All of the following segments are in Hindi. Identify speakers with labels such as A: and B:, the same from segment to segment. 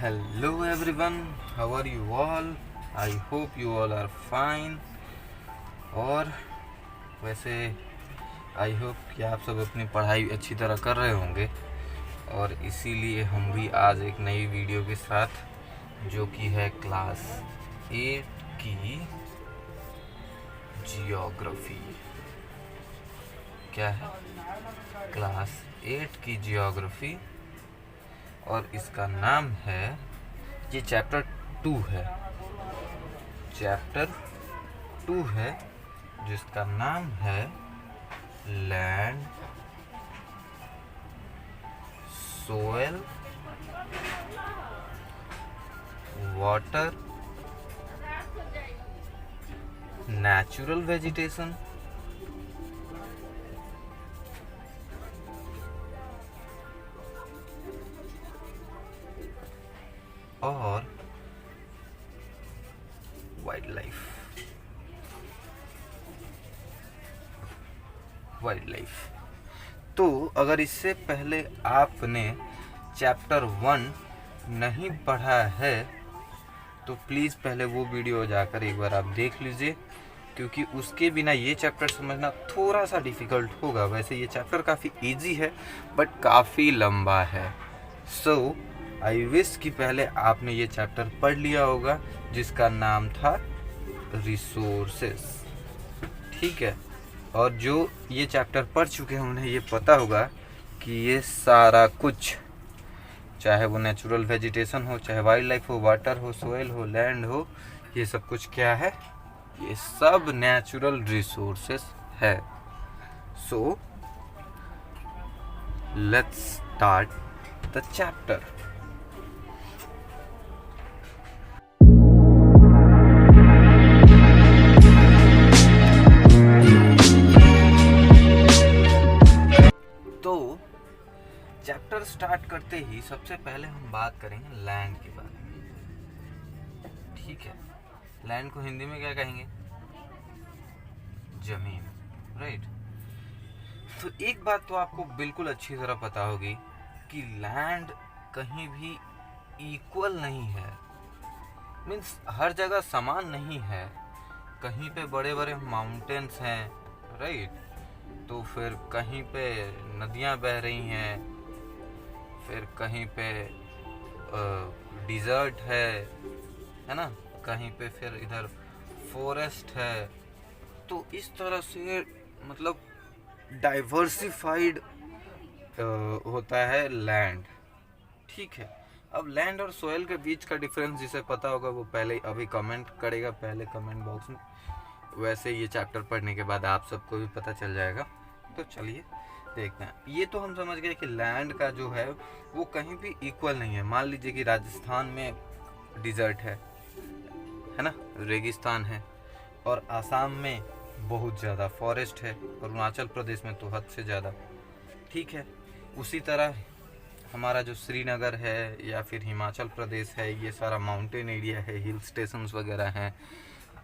A: Hello everyone, how are you all? I hope you all are fine. और वैसे आई होप कि आप सब अपनी पढ़ाई अच्छी तरह कर रहे होंगे और इसीलिए हम भी आज एक नई वीडियो के साथ, जो कि है क्लास 8 की जियोग्राफी। क्या है? क्लास 8 की जियोग्राफी, और इसका नाम है, ये चैप्टर 2 है, चैप्टर 2 है जिसका नाम है land, soil, water, natural vegetation और वाइल्ड लाइफ। तो अगर इससे पहले आपने चैप्टर 1 नहीं पढ़ा है तो प्लीज़ पहले वो वीडियो जाकर एक बार आप देख लीजिए, क्योंकि उसके बिना ये चैप्टर समझना थोड़ा सा डिफ़िकल्ट होगा। वैसे ये चैप्टर काफ़ी इजी है बट काफ़ी लंबा है। सो आई विश कि पहले आपने ये चैप्टर पढ़ लिया होगा जिसका नाम था रिसोर्सेस। ठीक है, और जो ये चैप्टर पढ़ चुके हैं उन्हें ये पता होगा कि ये सारा कुछ, चाहे वो नेचुरल वेजिटेशन हो, चाहे वाइल्ड लाइफ हो, वाटर हो, सोयल हो, लैंड हो, ये सब कुछ क्या है? ये सब नेचुरल रिसोर्सेस है। So let's start the chapter. तो चैप्टर स्टार्ट करते ही सबसे पहले हम बात करेंगे लैंड के बारे में। ठीक है, लैंड को हिंदी में क्या कहेंगे? जमीन, राइट। तो एक बात तो आपको बिल्कुल अच्छी तरह पता होगी कि लैंड कहीं भी इक्वल नहीं है, मीन्स हर जगह समान नहीं है। कहीं पे बड़े बड़े माउंटेन्स हैं, राइट, तो फिर कहीं पे नदियाँ बह रही हैं, फिर कहीं पे डिज़र्ट है ना, कहीं पे फिर इधर फॉरेस्ट है। तो इस तरह से मतलब डाइवर्सिफाइड होता है लैंड। ठीक है, अब लैंड और सोयल के बीच का डिफरेंस जिसे पता होगा वो पहले अभी कमेंट करेगा, पहले कमेंट बॉक्स में। वैसे ये चैप्टर पढ़ने के बाद आप सबको भी पता चल जाएगा। तो चलिए देखते हैं। ये तो हम समझ गए कि लैंड का जो है वो कहीं भी इक्वल नहीं है। मान लीजिए कि राजस्थान में डिजर्ट है ना, रेगिस्तान है, और आसाम में बहुत ज़्यादा फॉरेस्ट है, और अरुणाचल प्रदेश में तो हद से ज़्यादा। ठीक है, उसी तरह हमारा जो श्रीनगर है या फिर हिमाचल प्रदेश है, ये सारा माउंटेन एरिया है, हिल स्टेशंस वगैरह हैं।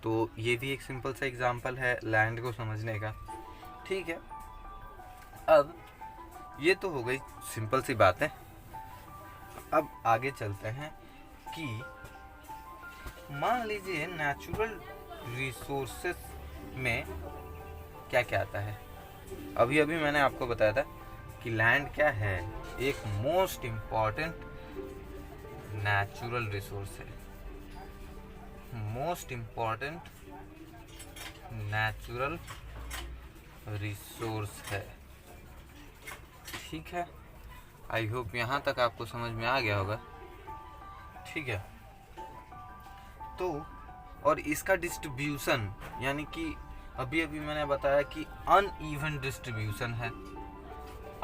A: तो ये भी एक सिंपल सा एग्जांपल है लैंड को समझने का। ठीक है, अब ये तो हो गई सिंपल सी बातें। अब आगे चलते हैं कि मान लीजिए नेचुरल रिसोर्सेस में क्या क्या आता है। अभी अभी मैंने आपको बताया था कि लैंड क्या है, एक मोस्ट इम्पॉर्टेंट नेचुरल रिसोर्स है, मोस्ट इम्पॉर्टेंट नेचुरल रिसोर्स है। ठीक है, आई होप यहाँ तक आपको समझ में आ गया होगा। ठीक है, तो और इसका डिस्ट्रीब्यूशन, यानी कि अभी अभी मैंने बताया कि अनइवन डिस्ट्रीब्यूशन है।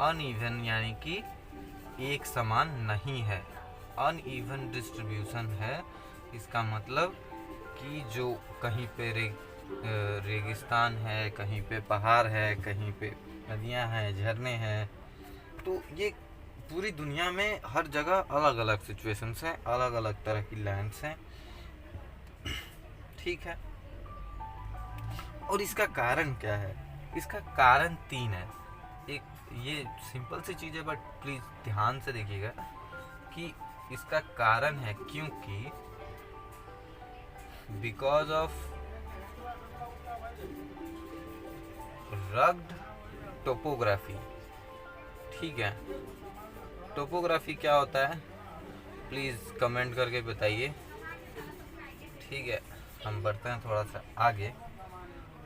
A: अनइवन यानी कि एक समान नहीं है, अनइवन डिस्ट्रीब्यूशन है। इसका मतलब कि जो कहीं पे रेगिस्तान है, कहीं पे पहाड़ है, कहीं पे नदियां हैं, झरने हैं। तो ये पूरी दुनिया में हर जगह अलग अलग सिचुएशंस हैं, अलग अलग तरह की लैंड्स हैं। ठीक है, और इसका कारण क्या है? इसका कारण 3 है। एक ये सिंपल सी चीज़ है बट प्लीज़ ध्यान से देखिएगा कि इसका कारण है क्योंकि बिकॉज ऑफ रग्ड टोपोग्राफी। ठीक है, टोपोग्राफी क्या होता है प्लीज़ कमेंट करके बताइए। ठीक है, हम बढ़ते हैं थोड़ा सा आगे।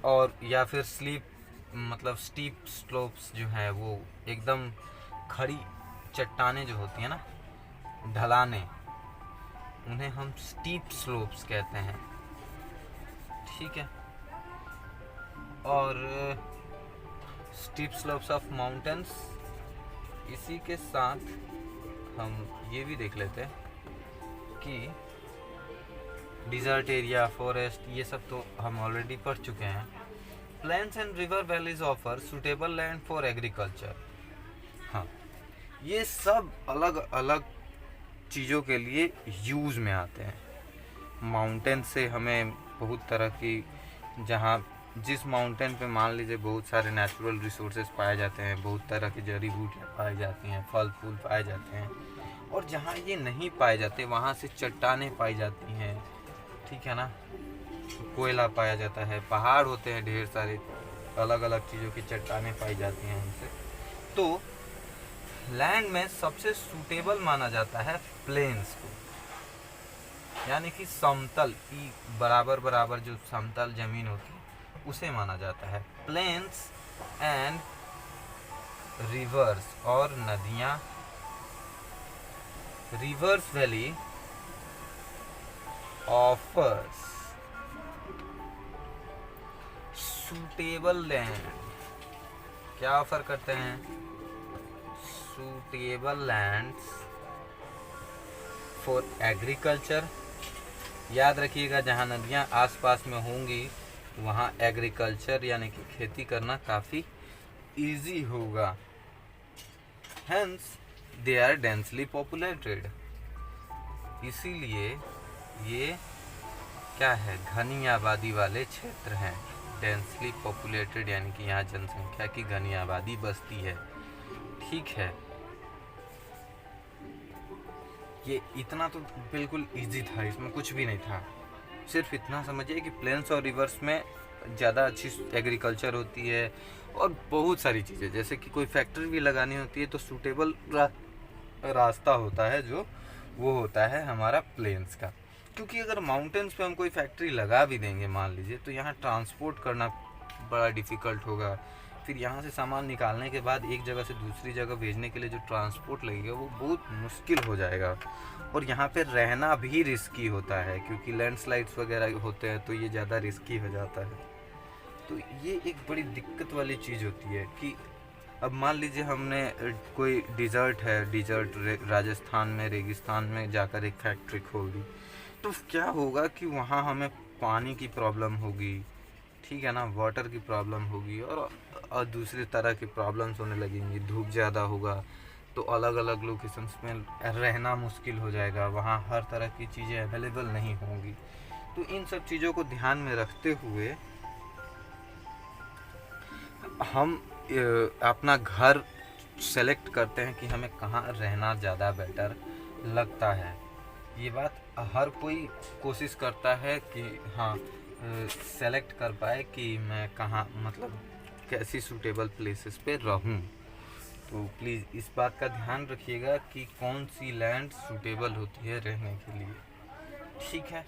A: और या फिर स्टीप स्लोप्स जो है वो एकदम खड़ी चट्टाने जो होती है ना, ढलाने, उन्हें हम स्टीप स्लोप्स कहते हैं। ठीक है, और स्टीप स्लोप्स ऑफ माउंटेन्स। इसी के साथ हम ये भी देख लेते हैं कि डिजर्ट एरिया, फॉरेस्ट, ये सब तो हम ऑलरेडी पढ़ चुके हैं। Plains and river valleys offer suitable land for agriculture. हाँ, ये सब अलग अलग चीज़ों के लिए यूज़ में आते हैं। माउंटेन से हमें बहुत तरह की, जहाँ जिस माउंटेन पे मान लीजिए बहुत सारे नेचुरल रिसोर्सेज पाए जाते हैं, बहुत तरह की जड़ी बूटियाँ पाई जाती हैं, फल फूल पाए जाते हैं। और जहाँ ये नहीं पाए जाते वहाँ से चट्टानें पाई जाती हैं। ठीक है ना, कोयला पाया जाता है, पहाड़ होते हैं ढेर सारे, अलग अलग चीज़ों की चट्टानें पाई जाती हैं उनसे। तो लैंड में सबसे सूटेबल माना जाता है प्लेन्स को, यानी कि समतल की बराबर बराबर जो समतल जमीन होती है उसे माना जाता है। प्लेन्स एंड रिवर्स और नदियाँ, reverse valley offers suitable land. क्या ऑफर करते हैं? Suitable lands for agriculture. याद रखिएगा, जहाँ नदियाँ आसपास में होंगी वहाँ एग्रीकल्चर यानी कि खेती करना काफ़ी इजी होगा। Hence they are densely populated. इसीलिए ये क्या है, घनी आबादी वाले क्षेत्र हैं। डेंसली पॉपुलेटेड यानी कि यहाँ जनसंख्या की घनी आबादी बसती है। ठीक है, ये इतना तो बिल्कुल इजी था, इसमें कुछ भी नहीं था। सिर्फ इतना समझिए कि प्लेन्स और रिवर्स में ज़्यादा अच्छी एग्रीकल्चर होती है और बहुत सारी चीज़ें, जैसे कि कोई फैक्ट्री भी लगानी होती है तो सूटेबल रास्ता होता है जो वो होता है हमारा प्लेन्स का। क्योंकि अगर माउंटेन्स पे हम कोई फैक्ट्री लगा भी देंगे मान लीजिए, तो यहाँ ट्रांसपोर्ट करना बड़ा डिफ़िकल्ट होगा। फिर यहाँ से सामान निकालने के बाद एक जगह से दूसरी जगह भेजने के लिए जो ट्रांसपोर्ट लगेगा वो बहुत मुश्किल हो जाएगा। और यहाँ पे रहना भी रिस्की होता है, क्योंकि लैंडस्लाइड्स वगैरह होते हैं तो ये ज़्यादा रिस्की हो जाता है। तो ये एक बड़ी दिक्कत वाली चीज़ होती है कि अब मान लीजिए हमने कोई डिज़र्ट है, राजस्थान में रेगिस्तान में जाकर एक फैक्ट्री खोल दी, तो क्या होगा कि वहाँ हमें पानी की प्रॉब्लम होगी। ठीक है ना, वाटर की प्रॉब्लम होगी और दूसरी तरह की प्रॉब्लम्स होने लगेंगी। धूप ज़्यादा होगा तो अलग अलग लोकेशंस में रहना मुश्किल हो जाएगा, वहाँ हर तरह की चीज़ें अवेलेबल नहीं होंगी। तो इन सब चीज़ों को ध्यान में रखते हुए हम अपना घर सेलेक्ट करते हैं कि हमें कहाँ रहना ज़्यादा बेटर लगता है। ये बात हर कोई कोशिश करता है कि हाँ सेलेक्ट कर पाए कि मैं कहाँ, मतलब कैसी सूटेबल प्लेसेस पे रहूँ। तो प्लीज़ इस बात का ध्यान रखिएगा कि कौन सी लैंड सूटेबल होती है रहने के लिए। ठीक है,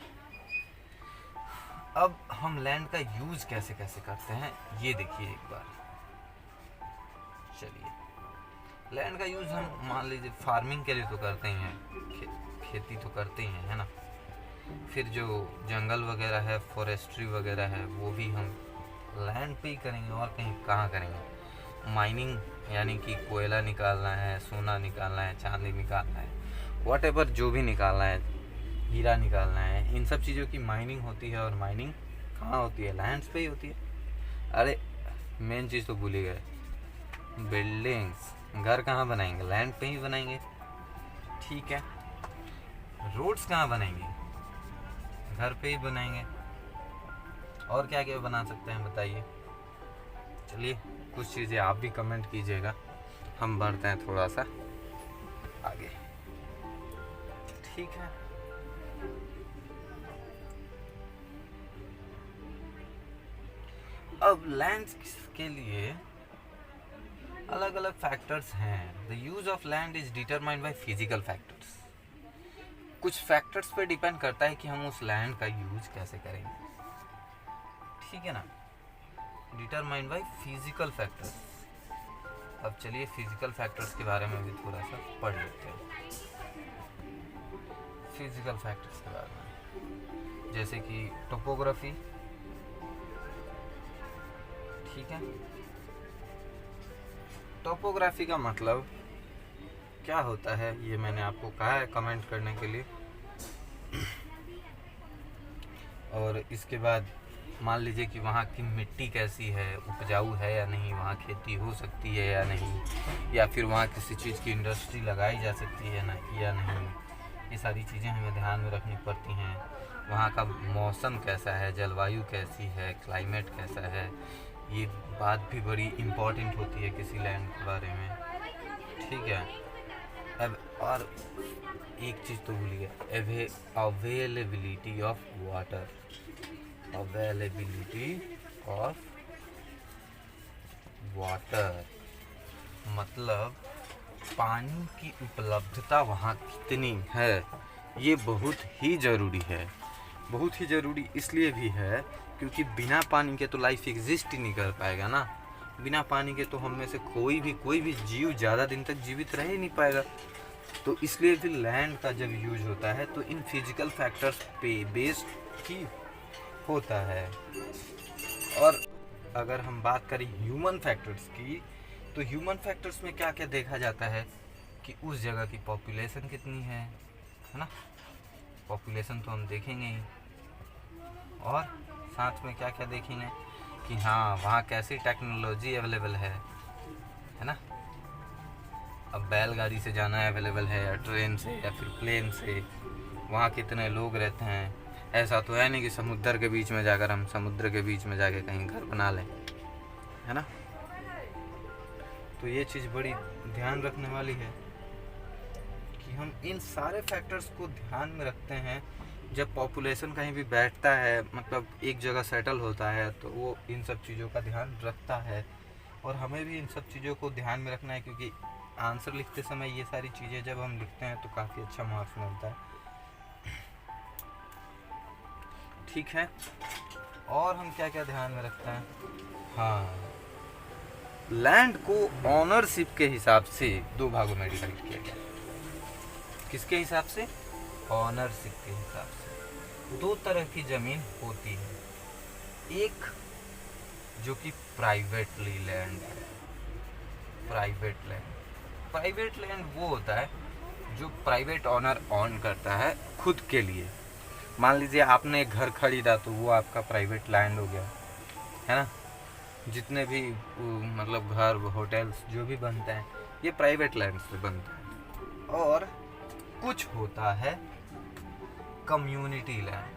A: अब हम लैंड का यूज़ कैसे कैसे करते हैं ये देखिए एक बार। चलिए, लैंड का यूज़ हम मान लीजिए फार्मिंग के लिए तो करते ही हैं, खेती तो करते ही हैं, है ना। फिर जो जंगल वगैरह है, फॉरेस्ट्री वगैरह है, वो भी हम लैंड पे ही करेंगे और कहीं कहाँ करेंगे। माइनिंग यानी कि कोयला निकालना है, सोना निकालना है, चांदी निकालना है, व्हाटएवर जो भी निकालना है, हीरा निकालना है, इन सब चीज़ों की माइनिंग होती है। और माइनिंग कहाँ होती है? लैंड्स पे ही होती है। अरे मेन चीज़ तो भूल ही गए, बिल्डिंग्स, घर कहाँ बनाएंगे? लैंड पे ही बनाएंगे। ठीक है, रोड्स कहाँ बनाएंगे? घर पे ही बनाएंगे। और क्या क्या बना सकते हैं बताइए। चलिए, कुछ चीज़ें आप भी कमेंट कीजिएगा, हम बढ़ते हैं थोड़ा सा आगे। ठीक है। अब लैंड के लिए अलग अलग फैक्टर्स हैं। The use of land is determined by physical factors. कुछ फैक्टर्स पे डिपेंड करता है कि हम उस लैंड का यूज कैसे करेंगे, ठीक है ना। Determined by physical factors. अब चलिए फिजिकल फैक्टर्स के बारे में भी थोड़ा सा पढ़ लेते हैं। फिजिकल फैक्टर्स के बारे में जैसे कि टोपोग्राफी, ठीक है। टोपोग्राफी का मतलब क्या होता है ये मैंने आपको कहा है कमेंट करने के लिए। और इसके बाद मान लीजिए कि वहाँ की मिट्टी कैसी है, उपजाऊ है या नहीं, वहाँ खेती हो सकती है या नहीं, या फिर वहाँ किसी चीज़ की इंडस्ट्री लगाई जा सकती है ना या नहीं, ये सारी चीज़ें हमें ध्यान में रखनी पड़ती हैं। वहाँ का मौसम कैसा है, जलवायु कैसी है, क्लाइमेट कैसा है, ये बात भी बड़ी इम्पोर्टेंट होती है किसी लैंड के बारे में, ठीक है। अब और एक चीज़ तो भूलिए, availability of water. Availability of water मतलब पानी की उपलब्धता वहाँ कितनी है, ये बहुत ही ज़रूरी है। बहुत ही ज़रूरी इसलिए भी है क्योंकि बिना पानी के तो लाइफ एग्जिस्ट ही नहीं कर पाएगा ना। बिना पानी के तो हम में से कोई भी जीव ज़्यादा दिन तक जीवित रह ही नहीं पाएगा। तो इसलिए भी लैंड का जब यूज होता है तो इन फिजिकल फैक्टर्स पे बेस्ड ही होता है। और अगर हम बात करें ह्यूमन फैक्टर्स की, तो ह्यूमन फैक्टर्स में क्या क्या देखा जाता है कि उस जगह की पॉपुलेशन कितनी है ना। पॉपुलेशन तो हम देखेंगे ही, और साथ में क्या क्या देखेंगे कि हाँ वहाँ कैसी टेक्नोलॉजी अवेलेबल है ना। अब बैलगाड़ी से जाना अवेलेबल है या ट्रेन से या फिर प्लेन से, वहाँ कितने लोग रहते हैं। ऐसा तो है नहीं कि समुद्र के बीच में जाकर हम समुद्र के बीच में जाके कहीं घर बना लें, है ना। तो ये चीज़ बड़ी ध्यान रखने वाली है कि हम इन सारे फैक्टर्स को ध्यान में रखते हैं। जब पॉपुलेशन कहीं भी बैठता है, मतलब एक जगह सेटल होता है, तो वो इन सब चीज़ों का ध्यान रखता है। और हमें भी इन सब चीज़ों को ध्यान में रखना है, क्योंकि आंसर लिखते समय ये सारी चीज़ें जब हम लिखते हैं तो काफ़ी अच्छा मार्क्स मिलता है, ठीक है। और हम क्या क्या ध्यान में रखते हैं, हाँ, लैंड को ऑनरशिप के हिसाब से दो भागों में डिवाइड किया गया। किसके हिसाब से? ऑनरशिप के हिसाब से। दो तरह की ज़मीन होती है, एक जो कि प्राइवेटली लैंड है। प्राइवेट लैंड वो होता है जो प्राइवेट ऑनर ऑन करता है खुद के लिए। मान लीजिए आपने एक घर खरीदा तो वो आपका प्राइवेट लैंड हो गया, है ना। जितने भी मतलब घर, होटल्स जो भी बनते हैं ये प्राइवेट लैंड से बनता है। और कुछ होता है कम्युनिटी लैंड।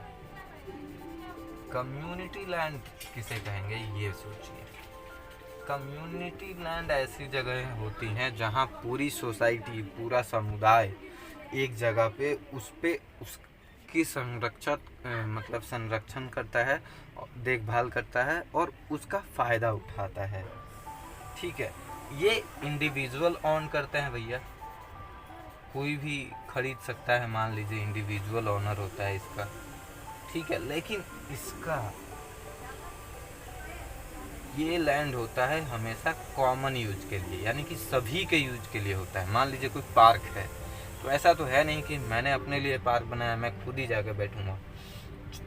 A: कम्युनिटी लैंड किसे कहेंगे ये सोचिए। कम्युनिटी लैंड ऐसी जगह होती हैं जहां पूरी सोसाइटी, पूरा समुदाय एक जगह पे उसकी संरक्षण करता है, देखभाल करता है और उसका फ़ायदा उठाता है, ठीक है। ये इंडिविजुअल ऑन करते हैं भैया, कोई भी खरीद सकता है, मान लीजिए इंडिविजुअल ओनर होता है इसका, ठीक है। लेकिन इसका ये लैंड होता है हमेशा कॉमन यूज के लिए, यानी कि सभी के यूज के लिए होता है। मान लीजिए कोई पार्क है, तो ऐसा तो है नहीं कि मैंने अपने लिए पार्क बनाया, मैं खुद ही जाकर बैठूंगा।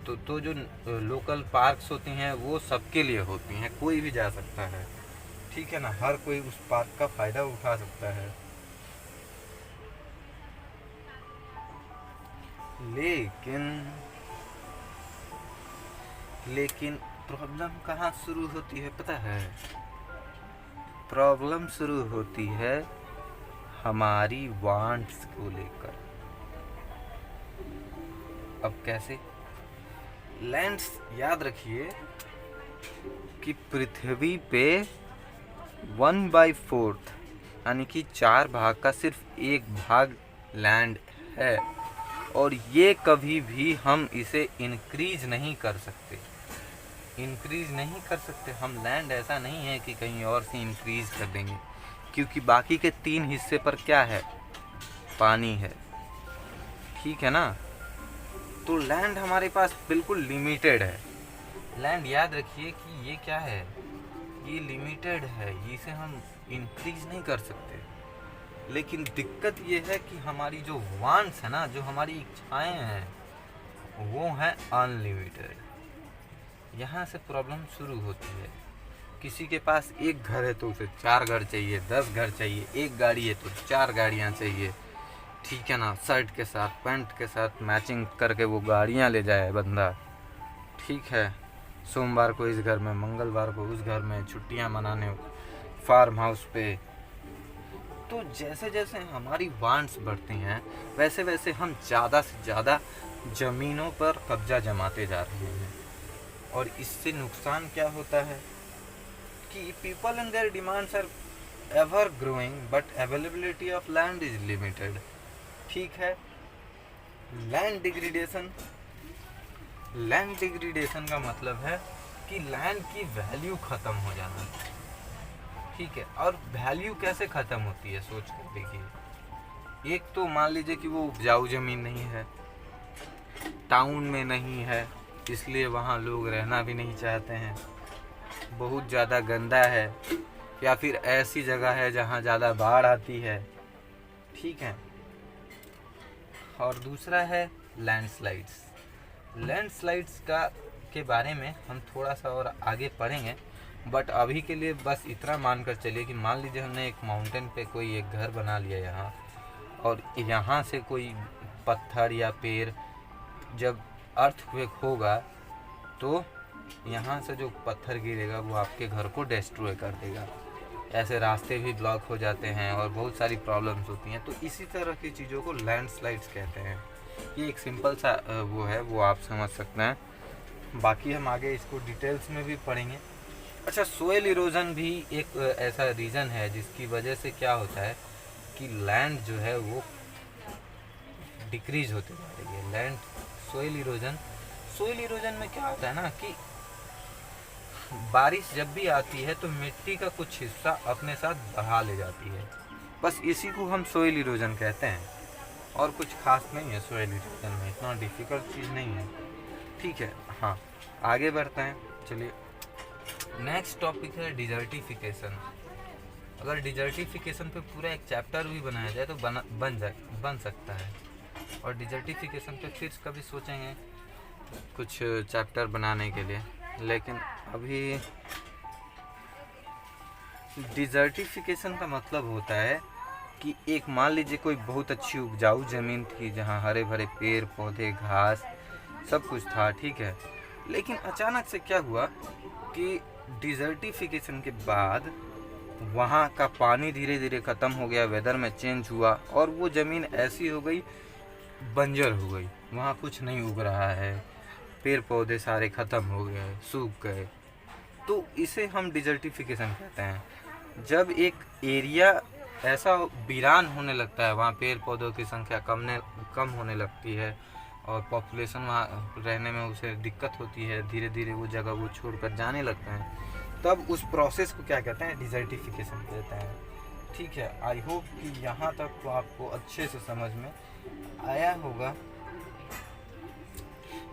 A: तो जो लोकल पार्क्स होती हैं वो सबके लिए होती हैं, कोई भी जा सकता है, ठीक है ना। हर कोई उस पार्क का फ़ायदा उठा सकता है। लेकिन प्रॉब्लम कहाँ शुरू होती है पता है? प्रॉब्लम शुरू होती है हमारी वांट्स को लेकर। अब कैसे? लैंड्स याद रखिए कि पृथ्वी पे 1/4 यानी कि 4 भाग का सिर्फ 1 भाग लैंड है। और ये कभी भी हम इसे इंक्रीज नहीं कर सकते, इंक्रीज नहीं कर सकते हम। लैंड ऐसा नहीं है कि कहीं और से इंक्रीज कर देंगे, क्योंकि बाकी के 3 हिस्से पर क्या है, पानी है, ठीक है ना। तो लैंड हमारे पास बिल्कुल लिमिटेड है। लैंड याद रखिए कि ये क्या है, ये लिमिटेड है, इसे हम इंक्रीज नहीं कर सकते। लेकिन दिक्कत ये है कि हमारी जो वांट्स है ना, जो हमारी इच्छाएं हैं, वो हैं अनलिमिटेड। यहाँ से प्रॉब्लम शुरू होती है। किसी के पास एक घर है तो उसे 4 घर चाहिए, 10 घर चाहिए, एक गाड़ी है तो 4 गाड़ियाँ चाहिए, ठीक है ना। शर्ट के साथ पैंट के साथ मैचिंग करके वो गाड़ियाँ ले जाए बंदा, ठीक है। सोमवार को इस घर में, मंगलवार को उस घर में, छुट्टियाँ मनाने फार्म हाउस पे। तो जैसे जैसे हमारी वांट्स बढ़ती हैं, वैसे वैसे हम ज़्यादा से ज़्यादा ज़मीनों पर कब्जा जमाते जा रहे हैं। और इससे नुकसान क्या होता है कि people and their demands are ever growing but availability of land is limited, ठीक है। लैंड डिग्रेडेशन, लैंड डिग्रेडेशन का मतलब है कि लैंड की वैल्यू ख़त्म हो जाना, ठीक है। और वैल्यू कैसे ख़त्म होती है, सोच कर देखिए। एक तो मान लीजिए कि वो उपजाऊ ज़मीन नहीं है, टाउन में नहीं है, इसलिए वहाँ लोग रहना भी नहीं चाहते हैं, बहुत ज़्यादा गंदा है, या फिर ऐसी जगह है जहाँ ज़्यादा बाढ़ आती है, ठीक है। और दूसरा है लैंडस्लाइड्स। लैंडस्लाइड्स के बारे में हम थोड़ा सा और आगे पढ़ेंगे, बट अभी के लिए बस इतना मानकर चलिए कि मान लीजिए हमने एक माउंटेन पे कोई एक घर बना लिया यहाँ, और यहाँ से कोई पत्थर या पेड़, जब अर्थक्वेक होगा तो यहाँ से जो पत्थर गिरेगा वो आपके घर को डिस्ट्रॉय कर देगा। ऐसे रास्ते भी ब्लॉक हो जाते हैं और बहुत सारी प्रॉब्लम्स होती हैं। तो इसी तरह की चीज़ों को लैंडस्लाइड्स कहते हैं। ये एक सिंपल सा वो है, वो आप समझ सकते हैं। बाकी हम आगे इसको डिटेल्स में भी पढ़ेंगे। अच्छा, सोइल इरोजन भी एक ऐसा रीज़न है जिसकी वजह से क्या होता है कि लैंड जो है वो डिक्रीज होती जा रही है। लैंड सोइल इरोजन में क्या होता है ना कि बारिश जब भी आती है तो मिट्टी का कुछ हिस्सा अपने साथ बढ़ा ले जाती है, बस इसी को हम सोइल इरोजन कहते हैं। और कुछ खास नहीं है सोइल इरोजन में, इतना डिफ़िकल्ट चीज़ नहीं है, ठीक है। हाँ, आगे बढ़ते हैं, चलिए। नेक्स्ट टॉपिक है डिजर्टिफिकेशन। अगर डिजर्टिफिकेशन पे पूरा एक चैप्टर भी बनाया जाए तो बन सकता है। और डिजर्टिफिकेशन पे फिर कभी सोचेंगे कुछ चैप्टर बनाने के लिए, लेकिन अभी डिजर्टिफिकेशन का मतलब होता है कि एक मान लीजिए कोई बहुत अच्छी उपजाऊ ज़मीन थी जहाँ हरे भरे पेड़ पौधे घास सब कुछ था, ठीक है। लेकिन अचानक से क्या हुआ कि डिजर्टिफिकेशन के बाद वहाँ का पानी धीरे धीरे ख़त्म हो गया, वेदर में चेंज हुआ और वो ज़मीन ऐसी हो गई, बंजर हो गई, वहाँ कुछ नहीं उग रहा है, पेड़ पौधे सारे ख़त्म हो गए, सूख गए। तो इसे हम डिजर्टिफिकेशन कहते हैं। जब एक एरिया ऐसा वीरान होने लगता है, वहाँ पेड़ पौधों की संख्या कम होने लगती है और पॉपुलेशन वहाँ रहने में उसे दिक्कत होती है, धीरे धीरे वो जगह वो छोड़कर जाने लगते हैं, तब उस प्रोसेस को क्या कहते हैं, डिजर्टिफिकेशन कहते हैं, ठीक है। आई होप कि यहाँ तक तो आपको अच्छे से समझ में आया होगा।